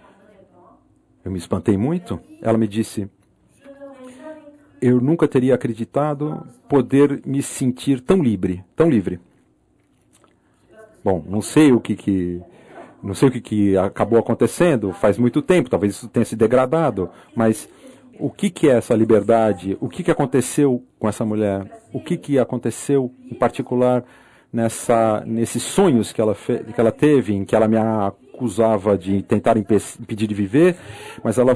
Speaker 3: eu me espantei muito, ela me disse: eu nunca teria acreditado poder me sentir tão livre, tão livre. Bom, não sei o que acabou acontecendo, faz muito tempo, talvez isso tenha se degradado, mas o que é essa liberdade? O que aconteceu com essa mulher? O que aconteceu, em particular, nesses sonhos que ela teve, em que ela me acusava de tentar impedir de viver, mas ela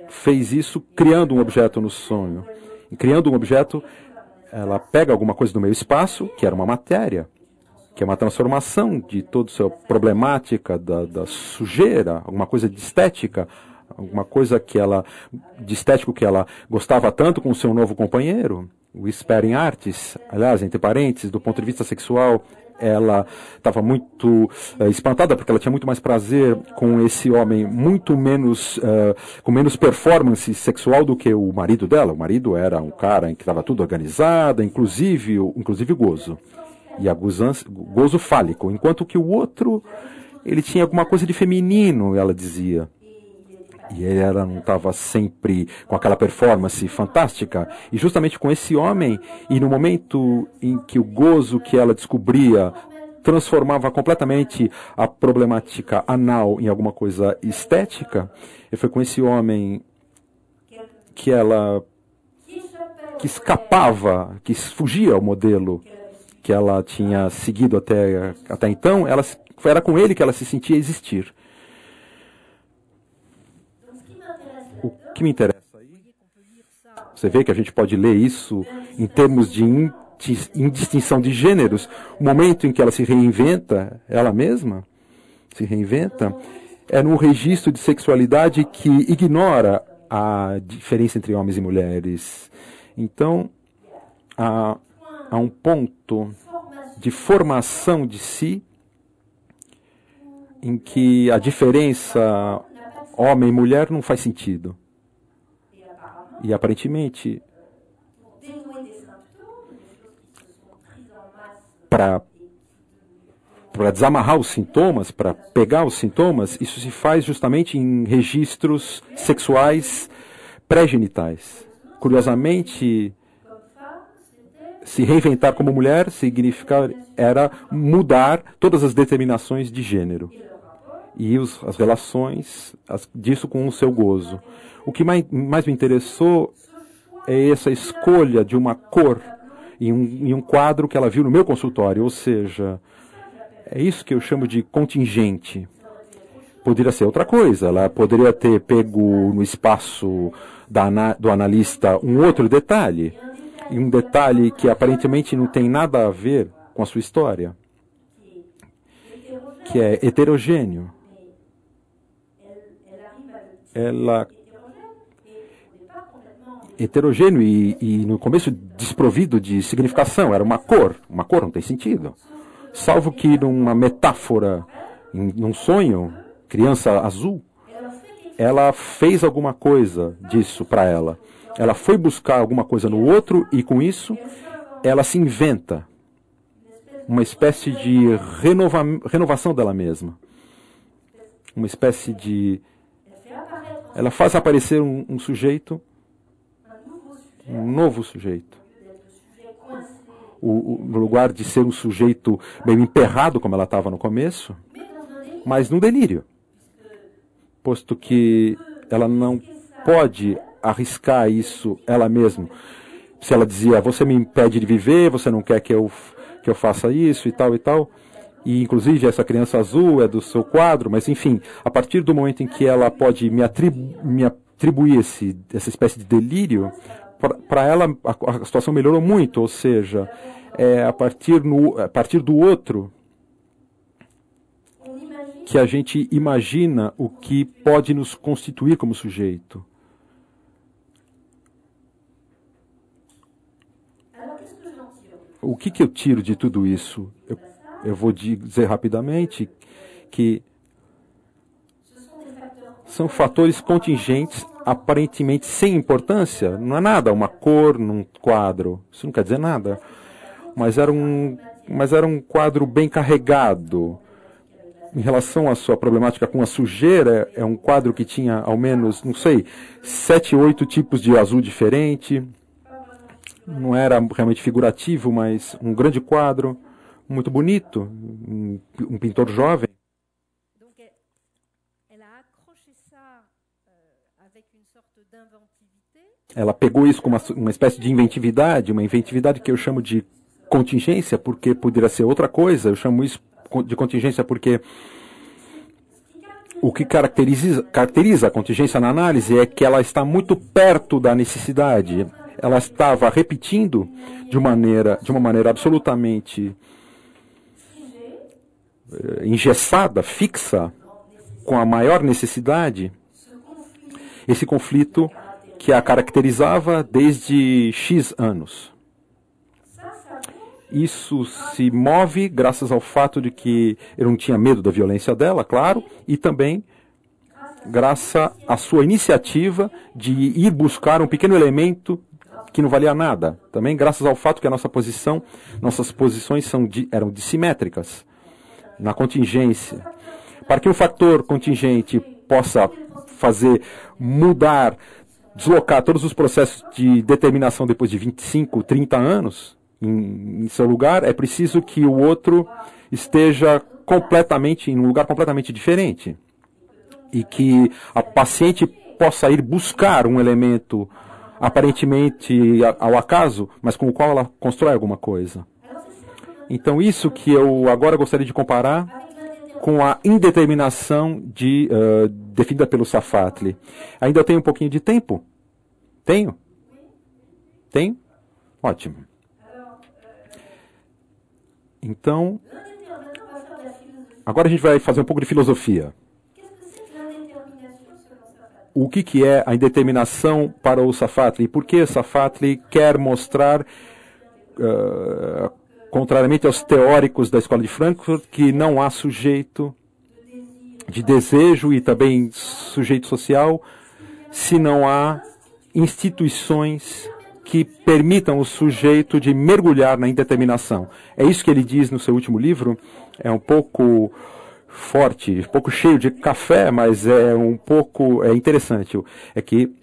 Speaker 3: fez isso criando um objeto no sonho. E criando um objeto, ela pega alguma coisa do meio espaço, que era uma matéria, que é uma transformação de toda a sua problemática da sujeira, alguma coisa de estética, alguma coisa de estético que ela gostava tanto com o seu novo companheiro, o Sperring Artis. Aliás, entre parênteses, do ponto de vista sexual, ela estava muito espantada, porque ela tinha muito mais prazer com esse homem, muito menos, com menos performance sexual do que o marido dela. O marido era um cara em que estava tudo organizado, inclusive gozo. E gozo fálico, enquanto que o outro, ele tinha alguma coisa de feminino, ela dizia. E ela não estava sempre com aquela performance fantástica. E justamente com esse homem, e no momento em que o gozo que ela descobria transformava completamente a problemática anal em alguma coisa estética, e foi com esse homem que ela escapava, que fugia ao modelo que ela tinha seguido até então. Era com ele que ela se sentia existir. O que me interessa aí, você vê que a gente pode ler isso em termos de indistinção de gêneros. O momento em que ela se reinventa, ela mesma se reinventa, é num registro de sexualidade que ignora a diferença entre homens e mulheres. Então, a um ponto de formação de si, em que a diferença homem e mulher não faz sentido. E aparentemente, para desamarrar os sintomas, para pegar os sintomas, isso se faz justamente em registros sexuais pré-genitais. Curiosamente, se reinventar como mulher era mudar todas as determinações de gênero e as relações disso com o seu gozo. O que mais me interessou é essa escolha de uma cor em um quadro que ela viu no meu consultório, ou seja, é isso que eu chamo de contingente. Poderia ser outra coisa, ela poderia ter pego no espaço do analista um outro detalhe, e um detalhe que aparentemente não tem nada a ver com a sua história, que é heterogêneo. Ela heterogêneo e no começo desprovido de significação, era uma cor não tem sentido. Salvo que numa metáfora, num sonho, criança azul, ela fez alguma coisa disso para ela. Ela foi buscar alguma coisa no outro e com isso ela se inventa uma espécie de renovação dela mesma. Uma espécie de... Ela faz aparecer um sujeito, um novo sujeito. No lugar de ser um sujeito meio emperrado, como ela estava no começo, mas num delírio. Posto que ela não pode arriscar isso ela mesma. Se ela dizia, você me impede de viver, você não quer que eu faça isso e tal e tal. E inclusive essa criança azul é do seu quadro, mas enfim, a partir do momento em que ela pode me atribuir essa espécie de delírio, para ela a situação melhorou muito, ou seja, a partir do outro que a gente imagina o que pode nos constituir como sujeito. O que eu tiro de tudo isso? Eu vou dizer rapidamente que são fatores contingentes, aparentemente sem importância. Não é nada, uma cor num quadro. Isso não quer dizer nada. Mas era um quadro bem carregado. Em relação à sua problemática com a sujeira, é um quadro que tinha ao menos, 7, 8 tipos de azul diferente. Não era realmente figurativo, mas um grande quadro, muito bonito, um pintor jovem. Ela pegou isso com uma espécie de inventividade, uma inventividade que eu chamo de contingência, porque poderia ser outra coisa. Eu chamo isso de contingência porque o que caracteriza a contingência na análise é que ela está muito perto da necessidade. Ela estava repetindo de uma maneira absolutamente engessada, fixa, com a maior necessidade, esse conflito que a caracterizava desde X anos. Isso se move graças ao fato de que eu não tinha medo da violência dela, claro, e também graças à sua iniciativa de ir buscar um pequeno elemento que não valia nada. Também graças ao fato que nossas posições eram dissimétricas na contingência. Para que um fator contingente possa fazer mudar, deslocar todos os processos de determinação depois de 25, 30 anos em seu lugar, é preciso que o outro esteja completamente em um lugar completamente diferente. E que a paciente possa ir buscar um elemento aparentemente ao acaso, mas com o qual ela constrói alguma coisa. Então isso que eu agora gostaria de comparar com a indeterminação definida pelo Safatli. Ainda tenho um pouquinho de tempo? Tenho? Tenho? Ótimo. Então, agora a gente vai fazer um pouco de filosofia. O que é a indeterminação para o Safatli? E por que Safatli quer mostrar contrariamente aos teóricos da Escola de Frankfurt, que não há sujeito de desejo e também sujeito social se não há instituições que permitam o sujeito de mergulhar na indeterminação. É isso que ele diz no seu último livro. É um pouco forte, um pouco cheio de café, mas é interessante. É que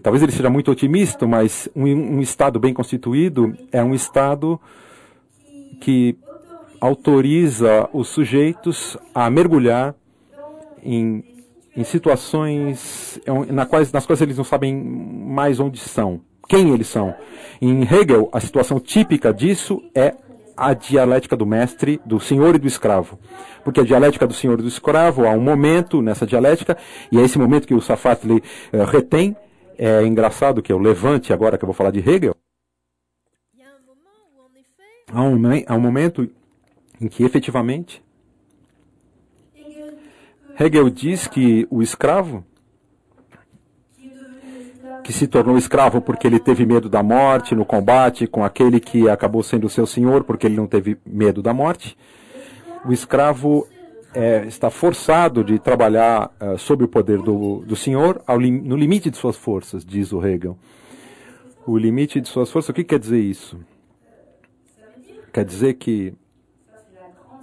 Speaker 3: talvez ele seja muito otimista, mas um Estado bem constituído é um Estado que autoriza os sujeitos a mergulhar em situações nas quais eles não sabem mais onde são, quem eles são. Em Hegel, a situação típica disso é a dialética do mestre, do senhor e do escravo. Porque a dialética do senhor e do escravo, há um momento nessa dialética, e é esse momento que o Safatli retém. É engraçado que eu levante agora que eu vou falar de Hegel. Há um momento em que, efetivamente, Hegel diz que o escravo, que se tornou escravo porque ele teve medo da morte no combate com aquele que acabou sendo seu senhor porque ele não teve medo da morte, o escravo está forçado de trabalhar sob o poder do senhor no limite de suas forças, diz o Hegel. O limite de suas forças, o que quer dizer isso? Quer dizer que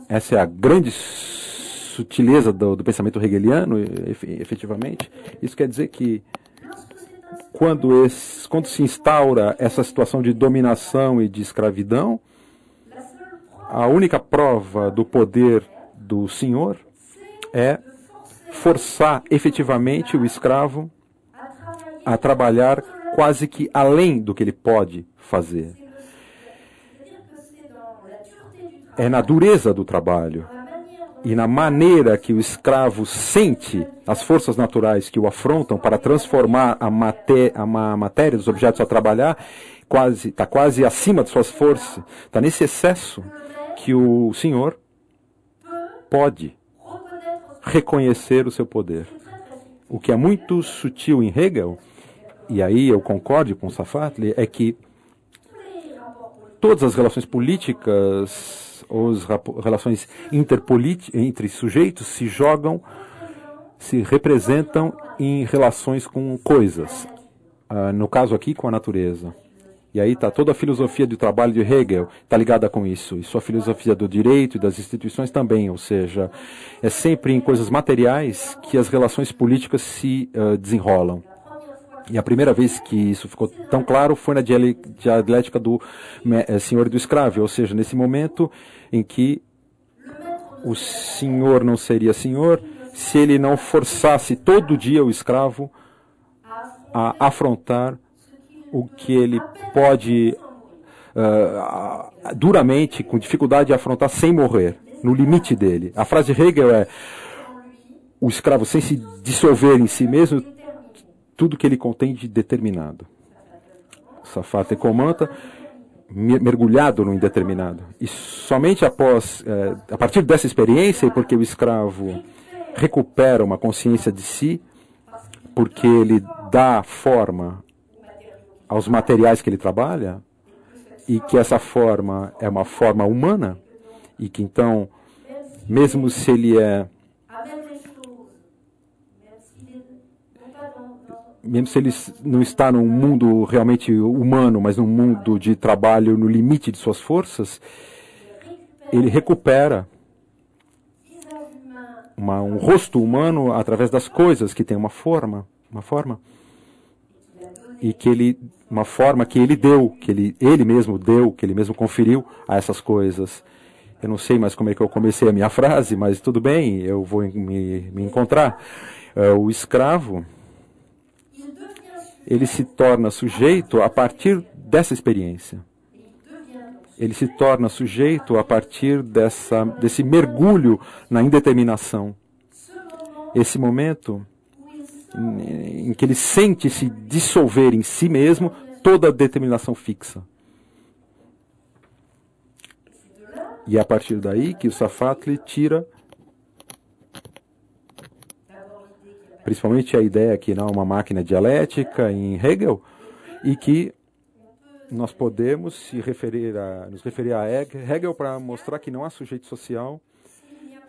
Speaker 3: essa é a grande sutileza do pensamento hegeliano, efetivamente. Isso quer dizer que quando se instaura essa situação de dominação e de escravidão, a única prova do poder do senhor é forçar efetivamente o escravo a trabalhar quase que além do que ele pode fazer. É na dureza do trabalho e na maneira que o escravo sente as forças naturais que o afrontam para transformar a matéria dos objetos a trabalhar, está quase acima de suas forças, está nesse excesso que o senhor pode reconhecer o seu poder. O que é muito sutil em Hegel, e aí eu concordo com Safatli, é que todas as relações políticas, ou as relações entre sujeitos se representam em relações com coisas. No caso aqui, com a natureza. E aí está toda a filosofia do trabalho de Hegel, está ligada com isso. E sua filosofia do direito e das instituições também. Ou seja, é sempre em coisas materiais que as relações políticas se desenrolam. E a primeira vez que isso ficou tão claro foi na dialética do senhor e do escravo. Ou seja, nesse momento em que o senhor não seria senhor se ele não forçasse todo dia o escravo a afrontar o que ele pode duramente, com dificuldade, afrontar sem morrer, no limite dele. A frase de Hegel é: o escravo, sem se dissolver em si mesmo, tudo que ele contém de determinado. Safatli comenta, mergulhado no indeterminado. E somente a partir dessa experiência, e porque o escravo recupera uma consciência de si, porque ele dá forma aos materiais que ele trabalha, e que essa forma é uma forma humana, e que então, mesmo se ele não está num mundo realmente humano, mas num mundo de trabalho no limite de suas forças, ele recupera um rosto humano através das coisas que tem uma forma, e que uma forma que ele deu, que ele mesmo deu, que ele mesmo conferiu a essas coisas. Eu não sei mais como é que eu comecei a minha frase, mas tudo bem, eu vou me encontrar. O escravo, ele se torna sujeito a partir dessa experiência. Ele se torna sujeito a partir desse mergulho na indeterminação. Esse momento em que ele sente se dissolver em si mesmo toda a determinação fixa. E é a partir daí que o Safatli tira principalmente a ideia que não é uma máquina dialética em Hegel, e que nós podemos nos referir a Hegel para mostrar que não há sujeito social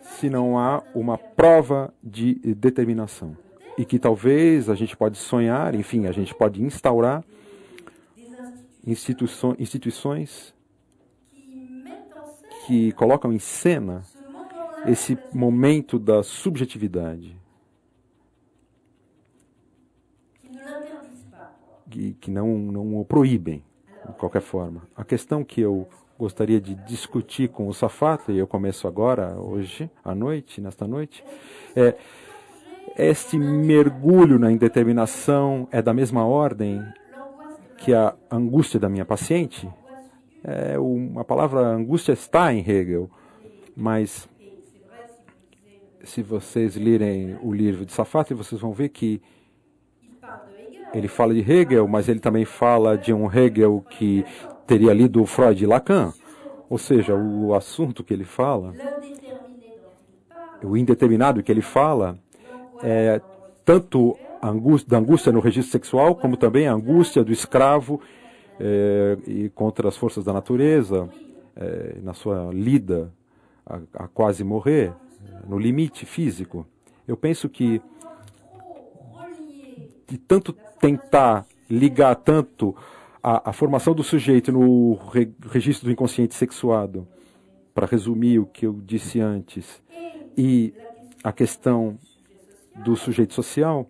Speaker 3: se não há uma prova de determinação. E que talvez a gente pode sonhar, enfim, a gente pode instaurar instituições que colocam em cena esse momento da subjetividade, que não o proíbem, de qualquer forma. A questão que eu gostaria de discutir com o Safata, e eu começo agora, hoje, à noite, nesta noite, é este mergulho na indeterminação é da mesma ordem que a angústia da minha paciente? A palavra angústia está em Hegel, mas se vocês lerem o livro de Safata, vocês vão ver que ele fala de Hegel, mas ele também fala de um Hegel que teria lido Freud e Lacan. Ou seja, o assunto que ele fala, o indeterminado que ele fala, é tanto da angústia no registro sexual, como também a angústia do escravo e contra as forças da natureza, na sua lida a quase morrer, no limite físico. Eu penso que de tanto tentar ligar tanto a formação do sujeito no registro do inconsciente sexuado, para resumir o que eu disse antes, e a questão do sujeito social,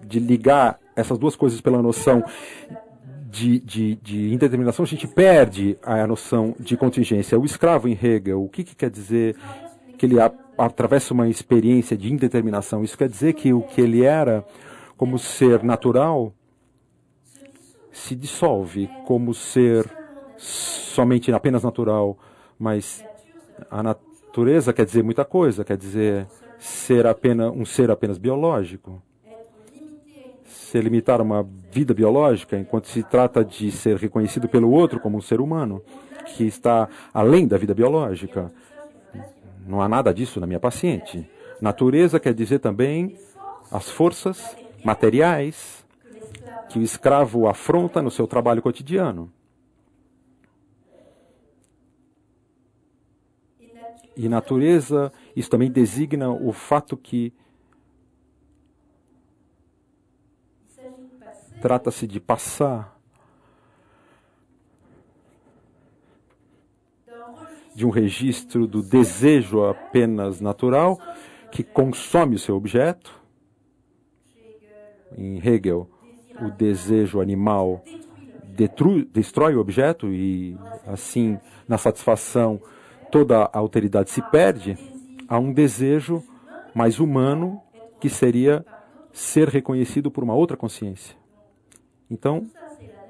Speaker 3: de ligar essas duas coisas pela noção de indeterminação, a gente perde a noção de contingência. O escravo em Hegel, o que quer dizer que ele atravessa uma experiência de indeterminação? Isso quer dizer que o que ele era como ser natural se dissolve como ser somente apenas natural, mas a natureza quer dizer muita coisa, quer dizer ser apenas biológico. Se limitar a uma vida biológica, enquanto se trata de ser reconhecido pelo outro como um ser humano, que está além da vida biológica. Não há nada disso na minha paciente. Natureza quer dizer também as forças materiais que o escravo afronta no seu trabalho cotidiano. E natureza, isso também designa o fato que trata-se de passar de um registro do desejo apenas natural, que consome o seu objeto. Em Hegel, o desejo animal destrói o objeto e, assim, na satisfação, toda a alteridade se perde. Há um desejo mais humano que seria ser reconhecido por uma outra consciência. Então,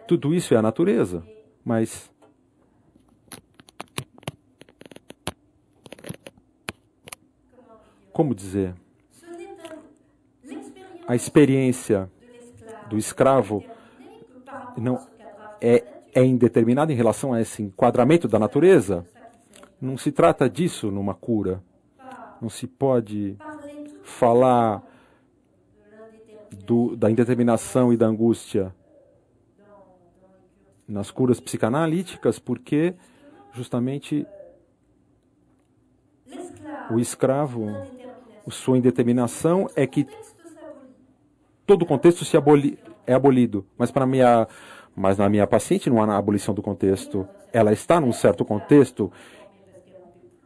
Speaker 3: tudo isso é a natureza, mas como dizer? A experiência do escravo não é indeterminada em relação a esse enquadramento da natureza? Não se trata disso numa cura. Não se pode falar da indeterminação e da angústia nas curas psicanalíticas, porque justamente o escravo, sua indeterminação é que todo o contexto é abolido. Mas na minha paciente não há abolição do contexto. Ela está num certo contexto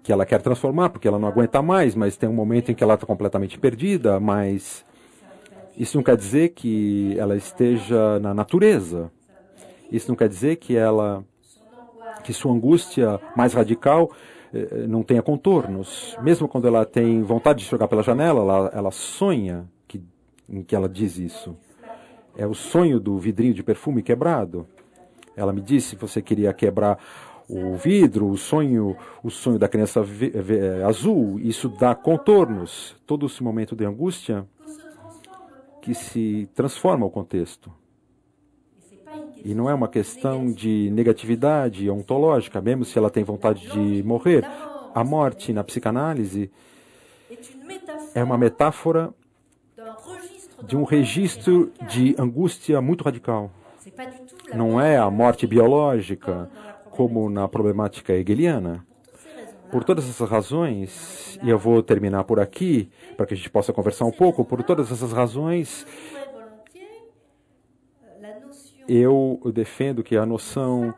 Speaker 3: que ela quer transformar, porque ela não aguenta mais, mas tem um momento em que ela está completamente perdida, mas isso não quer dizer que ela esteja na natureza. Isso não quer dizer que sua angústia mais radical não tenha contornos. Mesmo quando ela tem vontade de jogar pela janela, ela sonha em que ela diz isso. É o sonho do vidrinho de perfume quebrado. Ela me disse que você queria quebrar o vidro, o sonho da criança azul. Isso dá contornos. Todo esse momento de angústia que se transforma o contexto. E não é uma questão de negatividade ontológica, mesmo se ela tem vontade de morrer. A morte na psicanálise é uma metáfora de um registro de angústia muito radical. Não é a morte biológica, como na problemática hegeliana. Por todas essas razões, e eu vou terminar por aqui, para que a gente possa conversar um pouco, por todas essas razões, eu defendo que a noção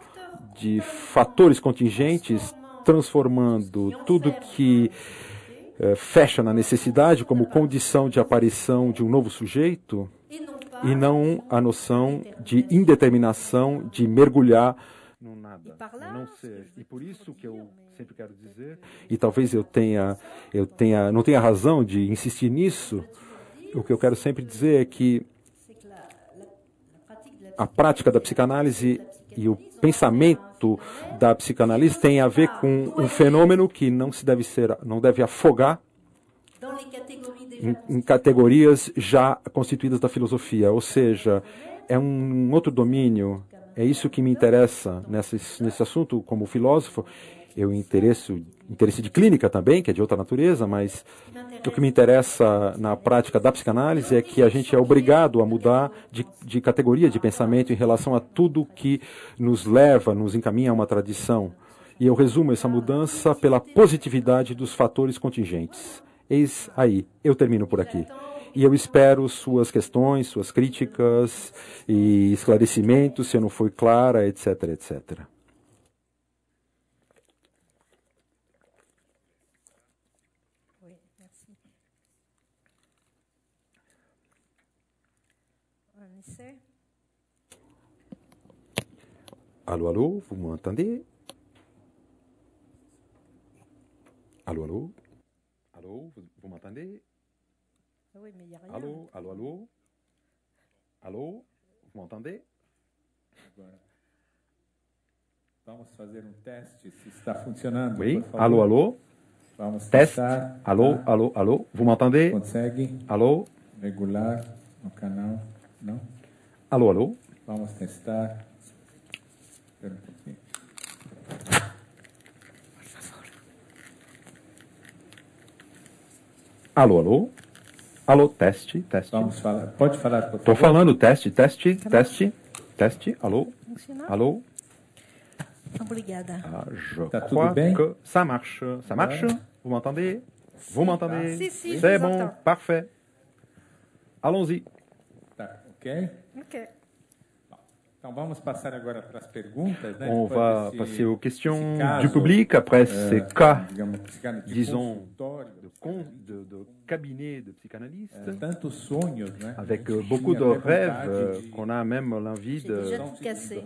Speaker 3: de fatores contingentes, transformando tudo que fecha na necessidade como condição de aparição de um novo sujeito, e não a noção de indeterminação, de mergulhar no nada, no não ser. E por isso que eu sempre quero dizer, e talvez eu não tenha razão de insistir nisso, o que eu quero sempre dizer é que a prática da psicanálise e o pensamento da psicanálise tem a ver com um fenômeno que não deve afogar em categorias já constituídas da filosofia, ou seja, é um outro domínio. É isso que me interessa nesse assunto como filósofo. Eu interesse de clínica também, que é de outra natureza, mas o que me interessa na prática da psicanálise é que a gente é obrigado a mudar de categoria de pensamento em relação a tudo que nos encaminha a uma tradição. E eu resumo essa mudança pela positividade dos fatores contingentes. Eis aí, eu termino por aqui. E eu espero suas questões, suas críticas e esclarecimentos, se eu não fui clara, etc, etc. Allô, allô, vous m'entendez? Allô, allô? Allô, vous m'entendez?
Speaker 2: Oui, mais il n'y a rien.
Speaker 3: Allô, allô, allô? Allô, vous m'entendez?
Speaker 1: Agora, vamos fazer um teste se está funcionando.
Speaker 3: Oui, allô, allô?
Speaker 1: Vamos
Speaker 3: Teste.
Speaker 1: testar.
Speaker 3: Allô,
Speaker 1: Tá?
Speaker 3: allô, allô? Vous m'entendez?
Speaker 1: Consegue
Speaker 3: Allô?
Speaker 1: regular no canal? Não?
Speaker 3: Allô, allô?
Speaker 1: Vamos testar. Espera um pouquinho.
Speaker 3: Alô, alô? Alô, teste, teste.
Speaker 1: Vamos falar. Pode falar, por favor?
Speaker 3: Estou falando, teste, teste, teste, teste. Alô?
Speaker 2: Funciona?
Speaker 3: Alô?
Speaker 2: Obrigada.
Speaker 3: Ah, je
Speaker 1: Tá
Speaker 3: crois
Speaker 1: tudo bem?
Speaker 3: que ça marche. Ça marche? Vous m'entendez? Vous m'entendez?
Speaker 2: Si, si, je
Speaker 3: C'est
Speaker 2: vous
Speaker 3: bon,
Speaker 2: entends.
Speaker 3: parfait. Allons-y.
Speaker 1: Tá, ok?
Speaker 2: Ok.
Speaker 1: Então vamos passar agora para as perguntas, né?
Speaker 3: On
Speaker 1: Depois
Speaker 3: va
Speaker 1: desse-
Speaker 3: passer aux questions
Speaker 1: desse caso,
Speaker 3: du public après ces cas,
Speaker 1: digamos, de
Speaker 3: disons,
Speaker 1: consultório,
Speaker 3: de cabinet de psychanalyste,
Speaker 1: tantos sonhos, né?
Speaker 3: avec
Speaker 1: A gente
Speaker 3: beaucoup de
Speaker 1: tinha até
Speaker 3: rêves
Speaker 1: vontade de-
Speaker 3: qu'on a même l'envie
Speaker 2: J'ai déjà
Speaker 3: de...
Speaker 2: tout cassé.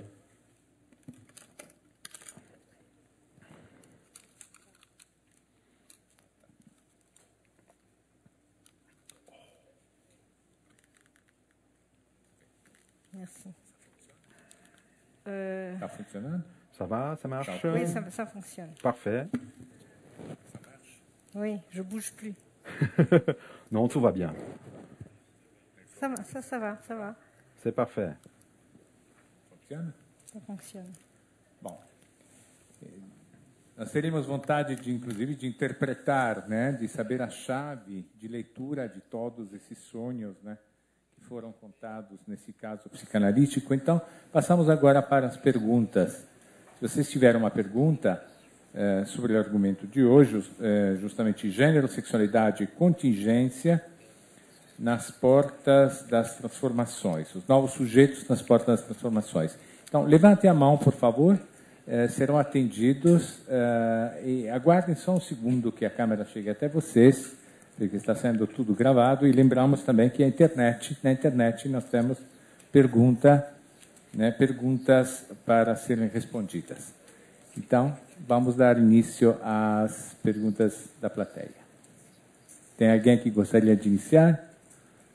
Speaker 2: Merci.
Speaker 1: Tá funcionando?
Speaker 3: Ça va, ça marche?
Speaker 2: Oui, ça fonctionne.
Speaker 3: Parfait.
Speaker 2: Oui, je bouge plus.
Speaker 3: Non, tout va bien.
Speaker 2: Ça va, ça va.
Speaker 3: C'est parfait.
Speaker 1: Funciona?
Speaker 2: Ça fonctionne.
Speaker 1: Bom, nós teríamos vontade de, inclusive, de interpretar, né, de saber a chave de leitura de todos esses sonhos, né, que foram contados nesse caso psicanalítico. Então, passamos agora para as perguntas. Se vocês tiverem uma pergunta sobre o argumento de hoje, justamente gênero, sexualidade e contingência nas portas das transformações, os novos sujeitos nas portas das transformações. Então, levantem a mão, por favor, serão atendidos e aguardem só um segundo que a câmera chegue até vocês, porque está sendo tudo gravado, e lembramos também que na internet nós temos perguntas para serem respondidas. Então, vamos dar início às perguntas da plateia. Tem alguém que gostaria de iniciar?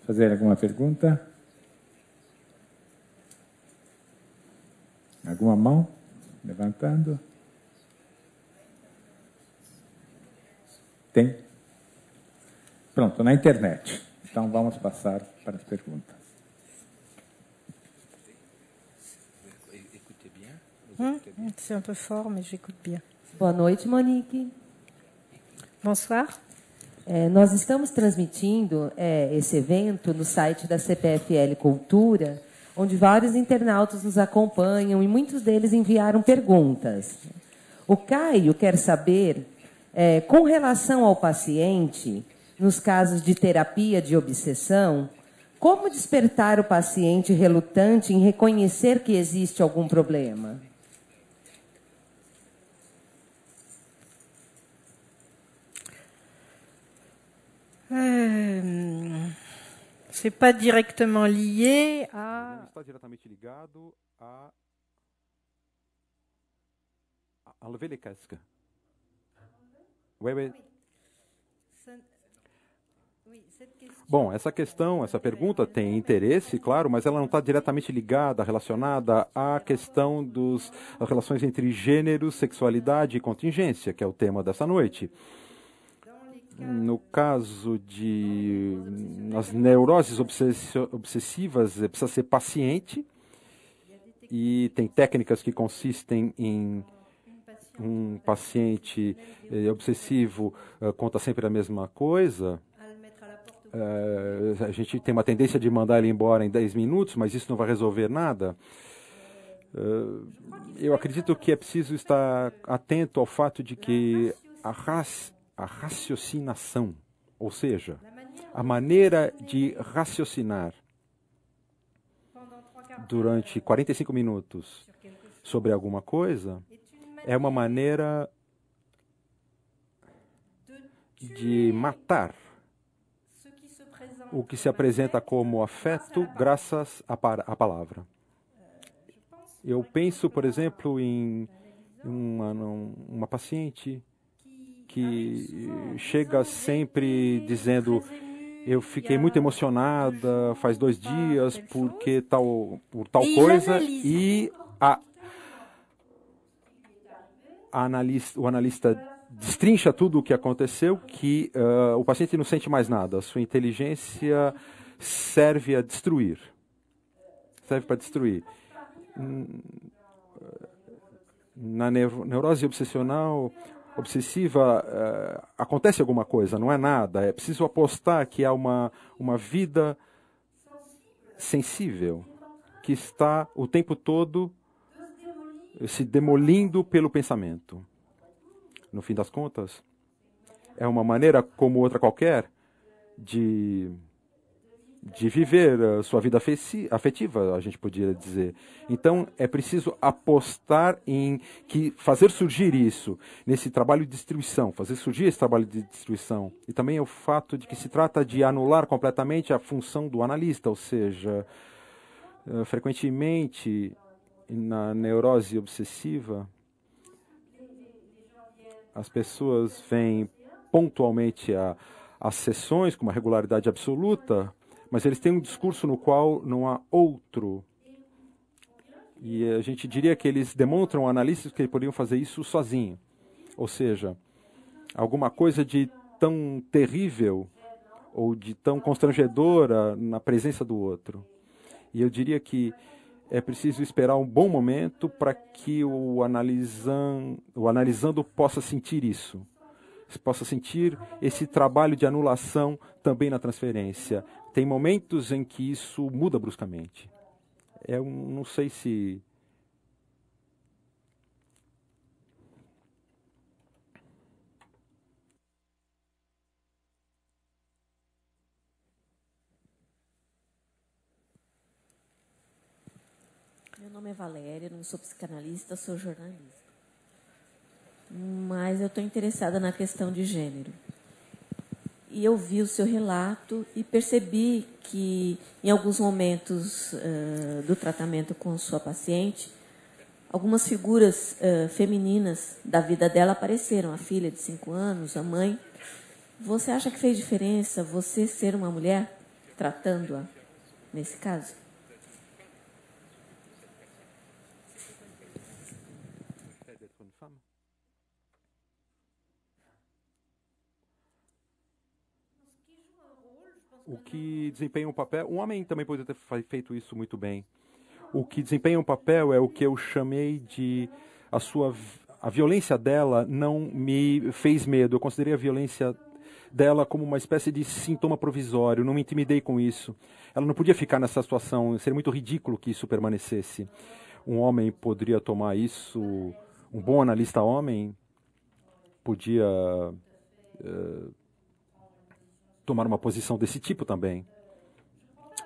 Speaker 1: Fazer alguma pergunta? Alguma mão? Levantando? Tem? Pronto, na internet. Então, vamos passar para as perguntas.
Speaker 2: C'est un peu fort, mais j'écoute bien.
Speaker 4: Boa noite, Monique.
Speaker 2: Bonsoir.
Speaker 4: Nós estamos transmitindo esse evento no site da CPFL Cultura, onde vários internautas nos acompanham e muitos deles enviaram perguntas. O Caio quer saber, com relação ao paciente, nos casos de terapia de obsessão, como despertar o paciente relutante em reconhecer que existe algum problema?
Speaker 2: C'est pas directement lié à...
Speaker 3: Não está diretamente ligado à Alvelecasca. Bom, essa pergunta tem interesse, claro, mas ela não está diretamente ligada, relacionada à questão das relações entre gênero, sexualidade e contingência, que é o tema dessa noite. No caso as neuroses obsessivas, precisa ser paciente, e tem técnicas que consistem em um paciente obsessivo conta sempre a mesma coisa. A gente tem uma tendência de mandar ele embora em 10 minutos, mas isso não vai resolver nada. Eu acredito que é preciso estar atento ao fato de que a raciocinação, ou seja, a maneira de raciocinar durante 45 minutos sobre alguma coisa, é uma maneira de matar o que se apresenta como afeto graças à palavra. Eu penso, por exemplo, em uma paciente que chega sempre dizendo: eu fiquei muito emocionada faz 2 dias porque por tal coisa, e o analista destrincha tudo o que aconteceu, que o paciente não sente mais nada. A sua inteligência serve a destruir. Serve para destruir. Na neurose obsessiva, acontece alguma coisa, não é nada. É preciso apostar que há uma vida sensível, que está o tempo todo se demolindo pelo pensamento. No fim das contas, é uma maneira como outra qualquer de viver a sua vida afetiva, a gente poderia dizer. Então, é preciso apostar em fazer surgir isso, nesse trabalho de destruição, fazer surgir esse trabalho de destruição. E também é o fato de que se trata de anular completamente a função do analista, ou seja, frequentemente, na neurose obsessiva, as pessoas vêm pontualmente às sessões com uma regularidade absoluta, mas eles têm um discurso no qual não há outro. E a gente diria que eles demonstram analistas que poderiam fazer isso sozinho. Ou seja, alguma coisa de tão terrível ou de tão constrangedora na presença do outro. E eu diria que é preciso esperar um bom momento para que o analisando possa sentir isso. Possa sentir esse trabalho de anulação também na transferência. Tem momentos em que isso muda bruscamente. Eu não sei se...
Speaker 5: Meu nome é Valéria, não sou psicanalista, sou jornalista. Mas eu estou interessada na questão de gênero. E eu vi o seu relato e percebi que, em alguns momentos do tratamento com sua paciente, algumas figuras femininas da vida dela apareceram. A filha de 5 anos, a mãe. Você acha que fez diferença você ser uma mulher tratando-a nesse caso?
Speaker 3: O que desempenha um papel... Um homem também poderia ter feito isso muito bem. O que desempenha um papel é o que eu chamei de... A violência dela não me fez medo. Eu considerei a violência dela como uma espécie de sintoma provisório, não me intimidei com isso. Ela não podia ficar nessa situação, seria muito ridículo que isso permanecesse. Um homem poderia tomar isso, um bom analista homem podia tomar uma posição desse tipo também.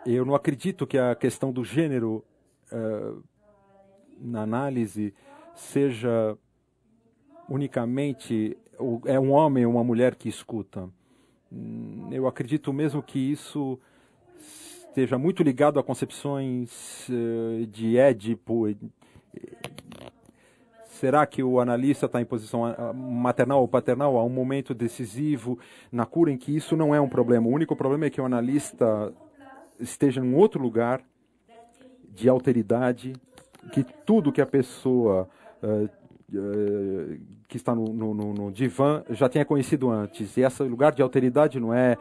Speaker 3: Eu não acredito que a questão do gênero na análise seja unicamente é um homem ou uma mulher que escuta. Eu acredito mesmo que isso esteja muito ligado a concepções de Édipo. Será que o analista está em posição maternal ou paternal a um momento decisivo na cura em que isso não é um problema? O único problema é que o analista esteja em um outro lugar de alteridade, que tudo que a pessoa que está no divã já tenha conhecido antes. E esse lugar de alteridade não é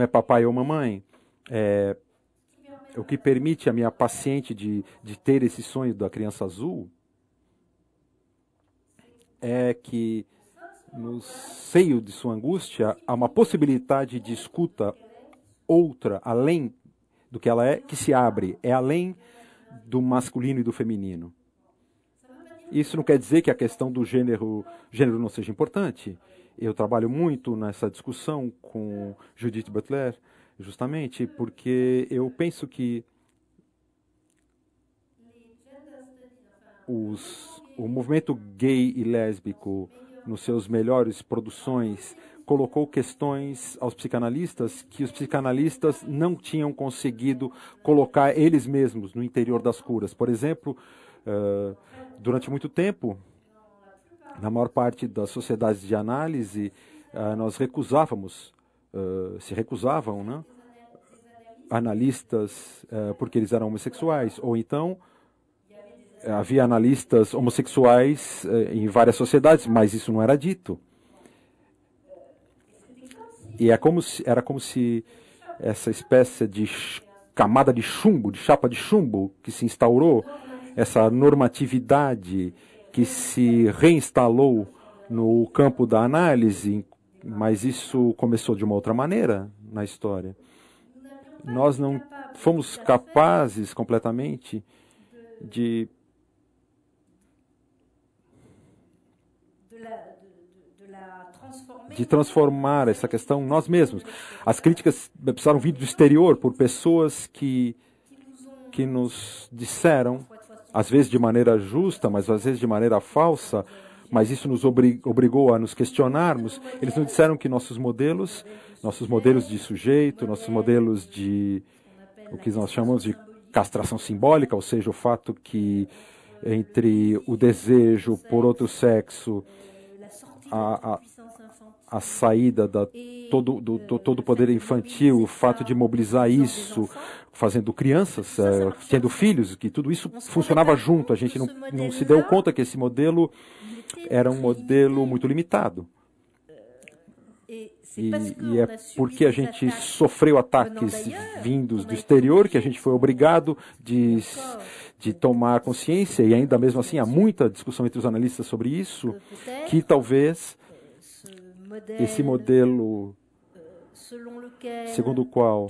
Speaker 3: papai ou mamãe. É o que permite a minha paciente de ter esse sonho da criança azul é que no seio de sua angústia há uma possibilidade de escuta outra, além do que ela é, que se abre. É além do masculino e do feminino. Isso não quer dizer que a questão do gênero não seja importante. Eu trabalho muito nessa discussão com Judith Butler, justamente porque eu penso que o movimento gay e lésbico, nos seus melhores produções, colocou questões aos psicanalistas que os psicanalistas não tinham conseguido colocar eles mesmos no interior das curas. Por exemplo, durante muito tempo, na maior parte das sociedades de análise, nós se recusavam, né, analistas porque eles eram homossexuais, ou então havia analistas homossexuais em várias sociedades, mas isso não era dito. E era como se essa espécie de camada de chumbo, de chapa de chumbo que se instaurou, essa normatividade que se reinstalou no campo da análise, mas isso começou de uma outra maneira na história. Nós não fomos capazes completamente de transformar essa questão nós mesmos. As críticas precisaram vir do exterior por pessoas que nos disseram, às vezes de maneira justa, mas às vezes de maneira falsa, mas isso nos obrigou a nos questionarmos. Eles nos disseram que nossos modelos de sujeito, nossos modelos de o que nós chamamos de castração simbólica, ou seja, o fato que entre o desejo por outro sexo, a saída todo o poder infantil, o fato de mobilizar isso, fazendo crianças, tendo filhos, que tudo isso funcionava junto. A gente não se deu conta que esse modelo era um modelo muito limitado. E é porque a gente sofreu ataques vindos do exterior que a gente foi obrigado de tomar consciência, e ainda mesmo assim há muita discussão entre os analistas sobre isso, que talvez esse modelo segundo o qual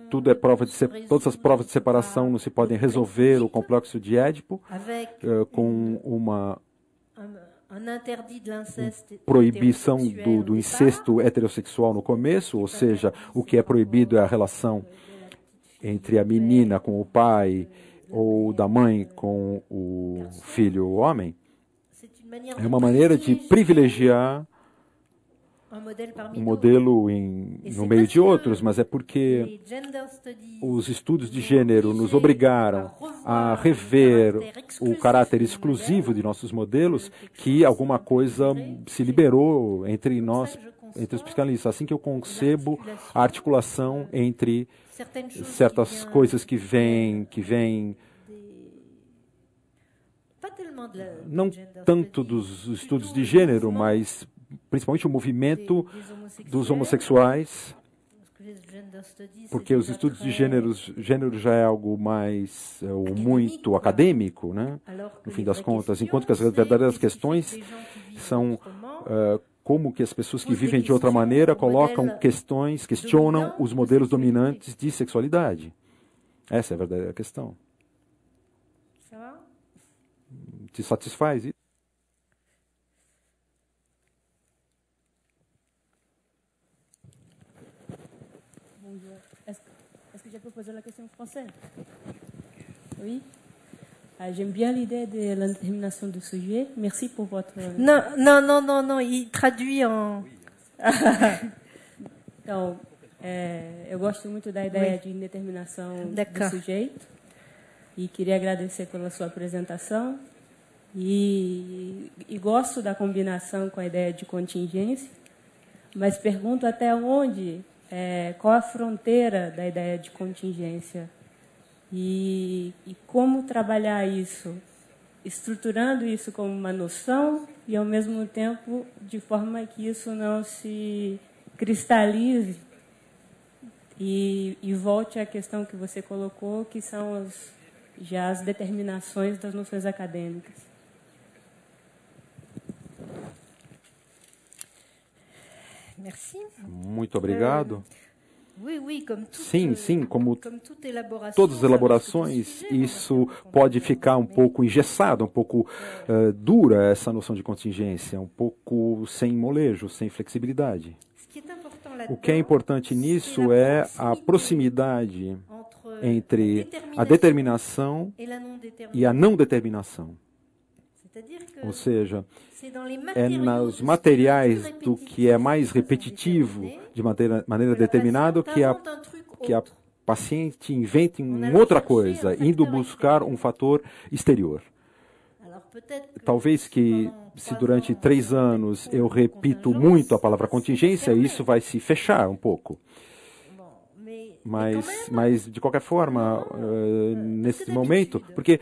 Speaker 3: tudo é prova de todas as provas de separação não se podem resolver o complexo de Édipo com uma proibição do incesto heterossexual no começo, ou seja, o que é proibido é a relação entre a menina com o pai ou da mãe com o filho homem. É uma maneira de privilegiar um modelo no meio de outros, mas é porque os estudos de gênero nos obrigaram a rever o caráter exclusivo de nossos modelos, que alguma coisa se liberou entre nós, entre os psicanalistas. Assim que eu concebo a articulação entre certas coisas que vêm não tanto dos estudos de gênero, mas principalmente o movimento dos homossexuais, porque os estudos de gênero já é algo mais muito acadêmico, né? No fim das contas, enquanto que as verdadeiras questões são como que as pessoas que vivem de outra maneira questionam os modelos dominantes de sexualidade. Essa é a verdadeira questão. Te satisfaz isso?
Speaker 6: Bonjour. Est-ce que je peux poser la question en français? Oui. J'aime bien l'idée de l'indétermination du sujet. Merci pour votre...
Speaker 2: Non, il traduit en...
Speaker 6: Então, eu gosto muito da ideia de indeterminação do sujeito e queria agradecer pela sua apresentação e gosto da combinação com a ideia de contingência, mas pergunto até onde, qual a fronteira da ideia de contingência e como trabalhar isso, estruturando isso como uma noção e, ao mesmo tempo, de forma que isso não se cristalize e volte à questão que você colocou, que são já as determinações das noções acadêmicas.
Speaker 2: Merci.
Speaker 3: Muito obrigado.
Speaker 2: Sim,
Speaker 3: como todas as elaborações, isso pode ficar um pouco engessado, um pouco dura essa noção de contingência, um pouco sem molejo, sem flexibilidade. O que é importante nisso é a proximidade entre a determinação e a não determinação. Ou seja, é nos materiais do que é mais repetitivo, de maneira determinada, que a paciente invente uma outra coisa, indo buscar um fator exterior. Talvez que, se durante 3 anos eu repito muito a palavra contingência, isso vai se fechar um pouco. Mas de qualquer forma, nesse momento, porque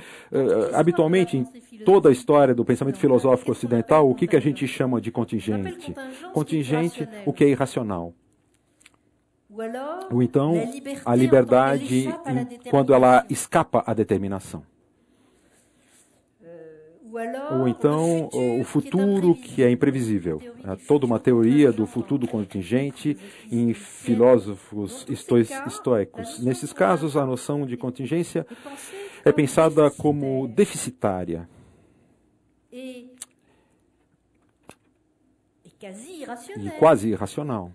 Speaker 3: habitualmente em toda a história do pensamento filosófico ocidental, o que a gente chama de contingente? Contingente, o que é irracional. Ou então, a liberdade quando ela escapa à determinação. Ou então, o futuro que é imprevisível. Toda uma teoria do futuro contingente em filósofos estoicos. Nesses casos, a noção de contingência é pensada como deficitária. E quase irracional.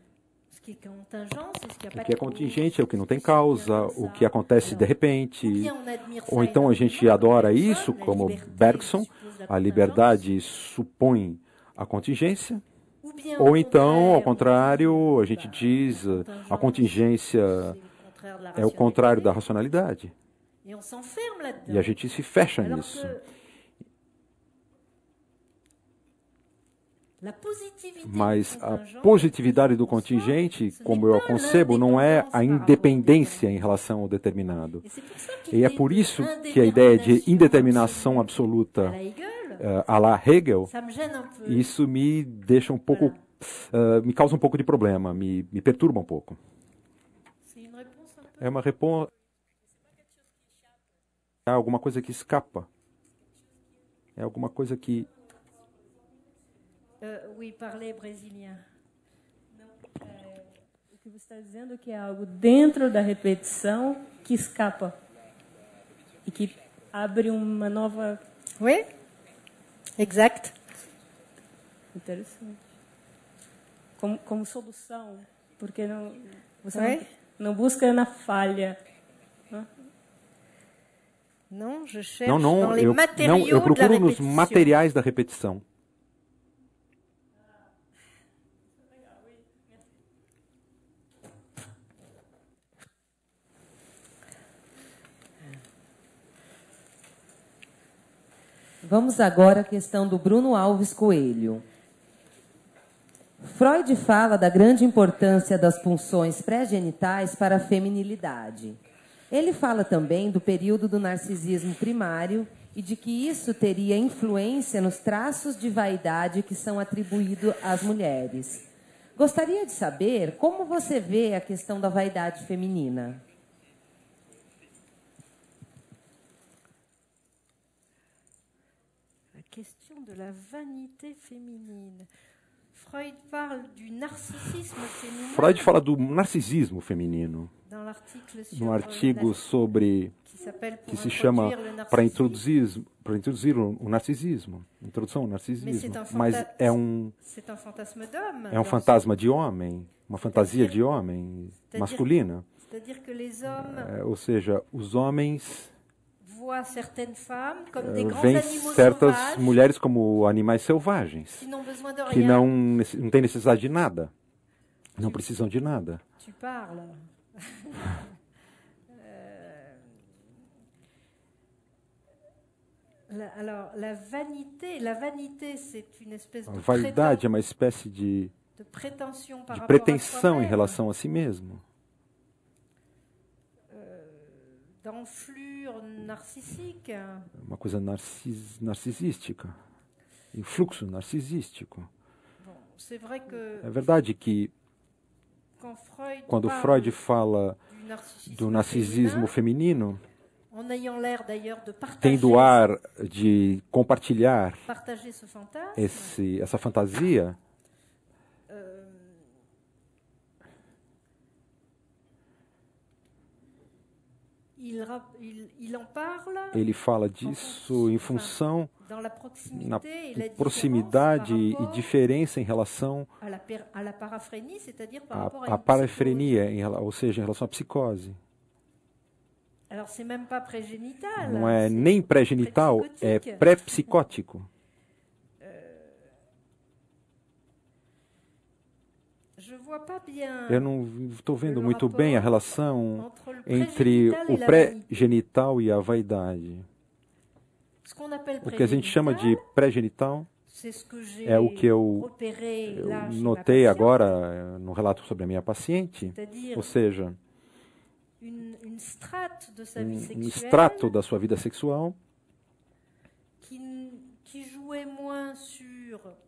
Speaker 3: O que é contingente é o que não tem causa, o que acontece de repente. Ou então a gente adora isso, como Bergson, a liberdade supõe a contingência. Ou então, ao contrário, a gente diz a contingência é o contrário da racionalidade. E a gente se fecha nisso. Mas a positividade do contingente, como eu a concebo, não é a independência em relação ao determinado. E é por isso que a ideia de indeterminação absoluta à la Hegel, isso me deixa um pouco, me causa um pouco de problema, me perturba um pouco. É uma resposta. É alguma coisa que escapa. É alguma coisa que...
Speaker 2: Oui, parler brésilien.
Speaker 6: O que você está dizendo é que é algo dentro da repetição que escapa e que abre uma nova...
Speaker 2: Oui, exact.
Speaker 6: Interessante. Como solução, porque você não busca na falha.
Speaker 2: Não, eu
Speaker 3: procuro nos materiais da repetição.
Speaker 4: Vamos agora à questão do Bruno Alves Coelho. Freud fala da grande importância das pulsões pré-genitais para a feminilidade. Ele fala também do período do narcisismo primário e de que isso teria influência nos traços de vaidade que são atribuídos às mulheres. Gostaria de saber como você vê a questão da vaidade feminina.
Speaker 2: Question de la vanité féminine.
Speaker 3: Freud fala do narcisismo feminino no artigo sobre que se chama para introduzir o narcisismo, introdução ao narcisismo, mas é um fantasma de homem, uma fantasia de homem masculina. Ou seja, os homens veem certas mulheres como animais selvagens, que não têm necessidade de nada, não precisam de nada. A vaidade é uma espécie de pretensão em relação a si mesmo. Uma coisa narcisística, um fluxo narcisístico. É verdade que quando Freud fala do narcisismo feminino, tendo ar de compartilhar essa fantasia, ele fala disso em função na proximidade e diferença em relação à parafrenia, ou seja, em relação à psicose. Não é nem pré-genital, é pré-psicótico. Eu não estou vendo muito bem a relação entre o pré-genital e a vaidade. O que a gente chama de pré-genital é o que eu notei agora no relato sobre a minha paciente, ou seja, um extrato da sua vida sexual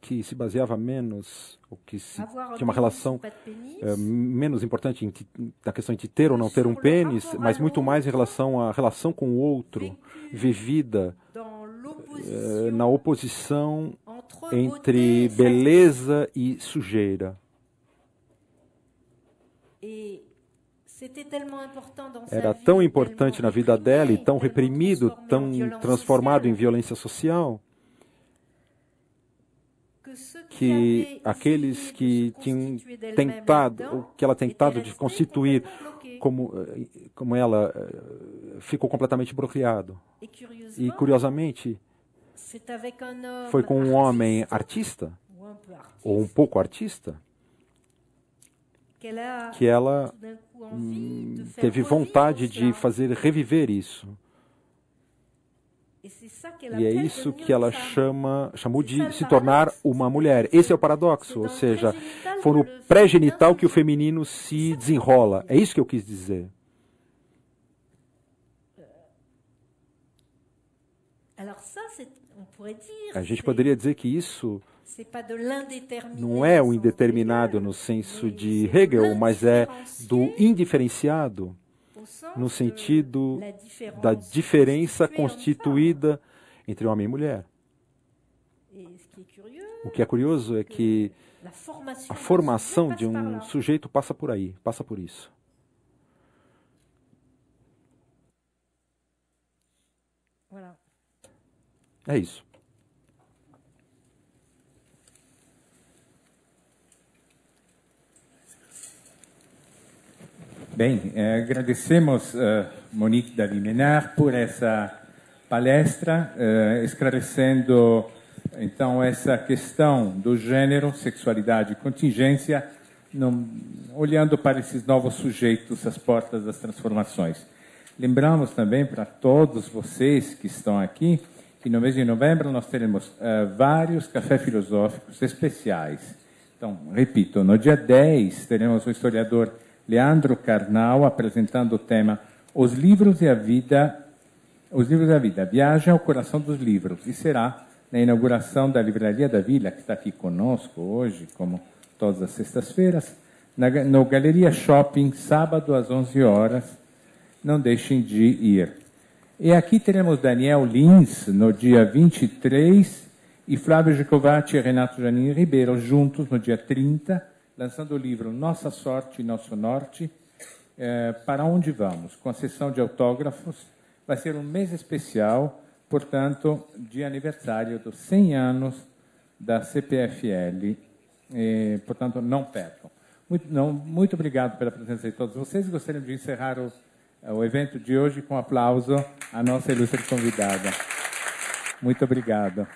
Speaker 3: que se baseava menos, ou que tinha uma relação menos importante na questão de ter ou não ter um pênis, mas muito mais em relação à relação com o outro, vivida na oposição entre beleza e sujeira. Era tão importante na vida dela e tão reprimido, tão transformado em violência social, que aqueles que tinham tentado, ou que ela tentado de constituir como ela, ficou completamente bloqueado. E, curiosamente, foi com um homem artista, ou um pouco artista, que ela teve vontade de fazer reviver isso. E é isso que ela chamou de se tornar uma mulher. Esse é o paradoxo, ou seja, foi no pré-genital que o feminino se desenrola. É isso que eu quis dizer. A gente poderia dizer que isso não é o indeterminado no senso de Hegel, mas é do indiferenciado, no sentido da diferença constituída entre homem e mulher. O que é curioso é que a formação de um sujeito passa por aí, passa por isso. É isso.
Speaker 1: Bem, agradecemos Monique Dalimenar por essa palestra, esclarecendo então essa questão do gênero, sexualidade e contingência, olhando para esses novos sujeitos às portas das transformações. Lembramos também para todos vocês que estão aqui que no mês de novembro nós teremos vários cafés filosóficos especiais. Então, repito, no dia 10 teremos o historiador Leandro Carnal apresentando o tema Os Livros e a Vida, Viagem ao Coração dos Livros, e será na inauguração da Livraria da Vila, que está aqui conosco hoje, como todas as sextas-feiras, no Galeria Shopping, sábado às 11 horas. Não deixem de ir. E aqui teremos Daniel Lins, no dia 23, e Flávio Gicovati e Renato Giannini Ribeiro, juntos, no dia 30, lançando o livro Nossa Sorte e Nosso Norte, Para Onde Vamos, com a sessão de autógrafos. Vai ser um mês especial, portanto, de aniversário dos 100 anos da CPFL. Portanto, não percam. Muito obrigado pela presença de todos vocês. Gostaria de encerrar o evento de hoje com um aplauso à nossa ilustre convidada. Muito obrigado.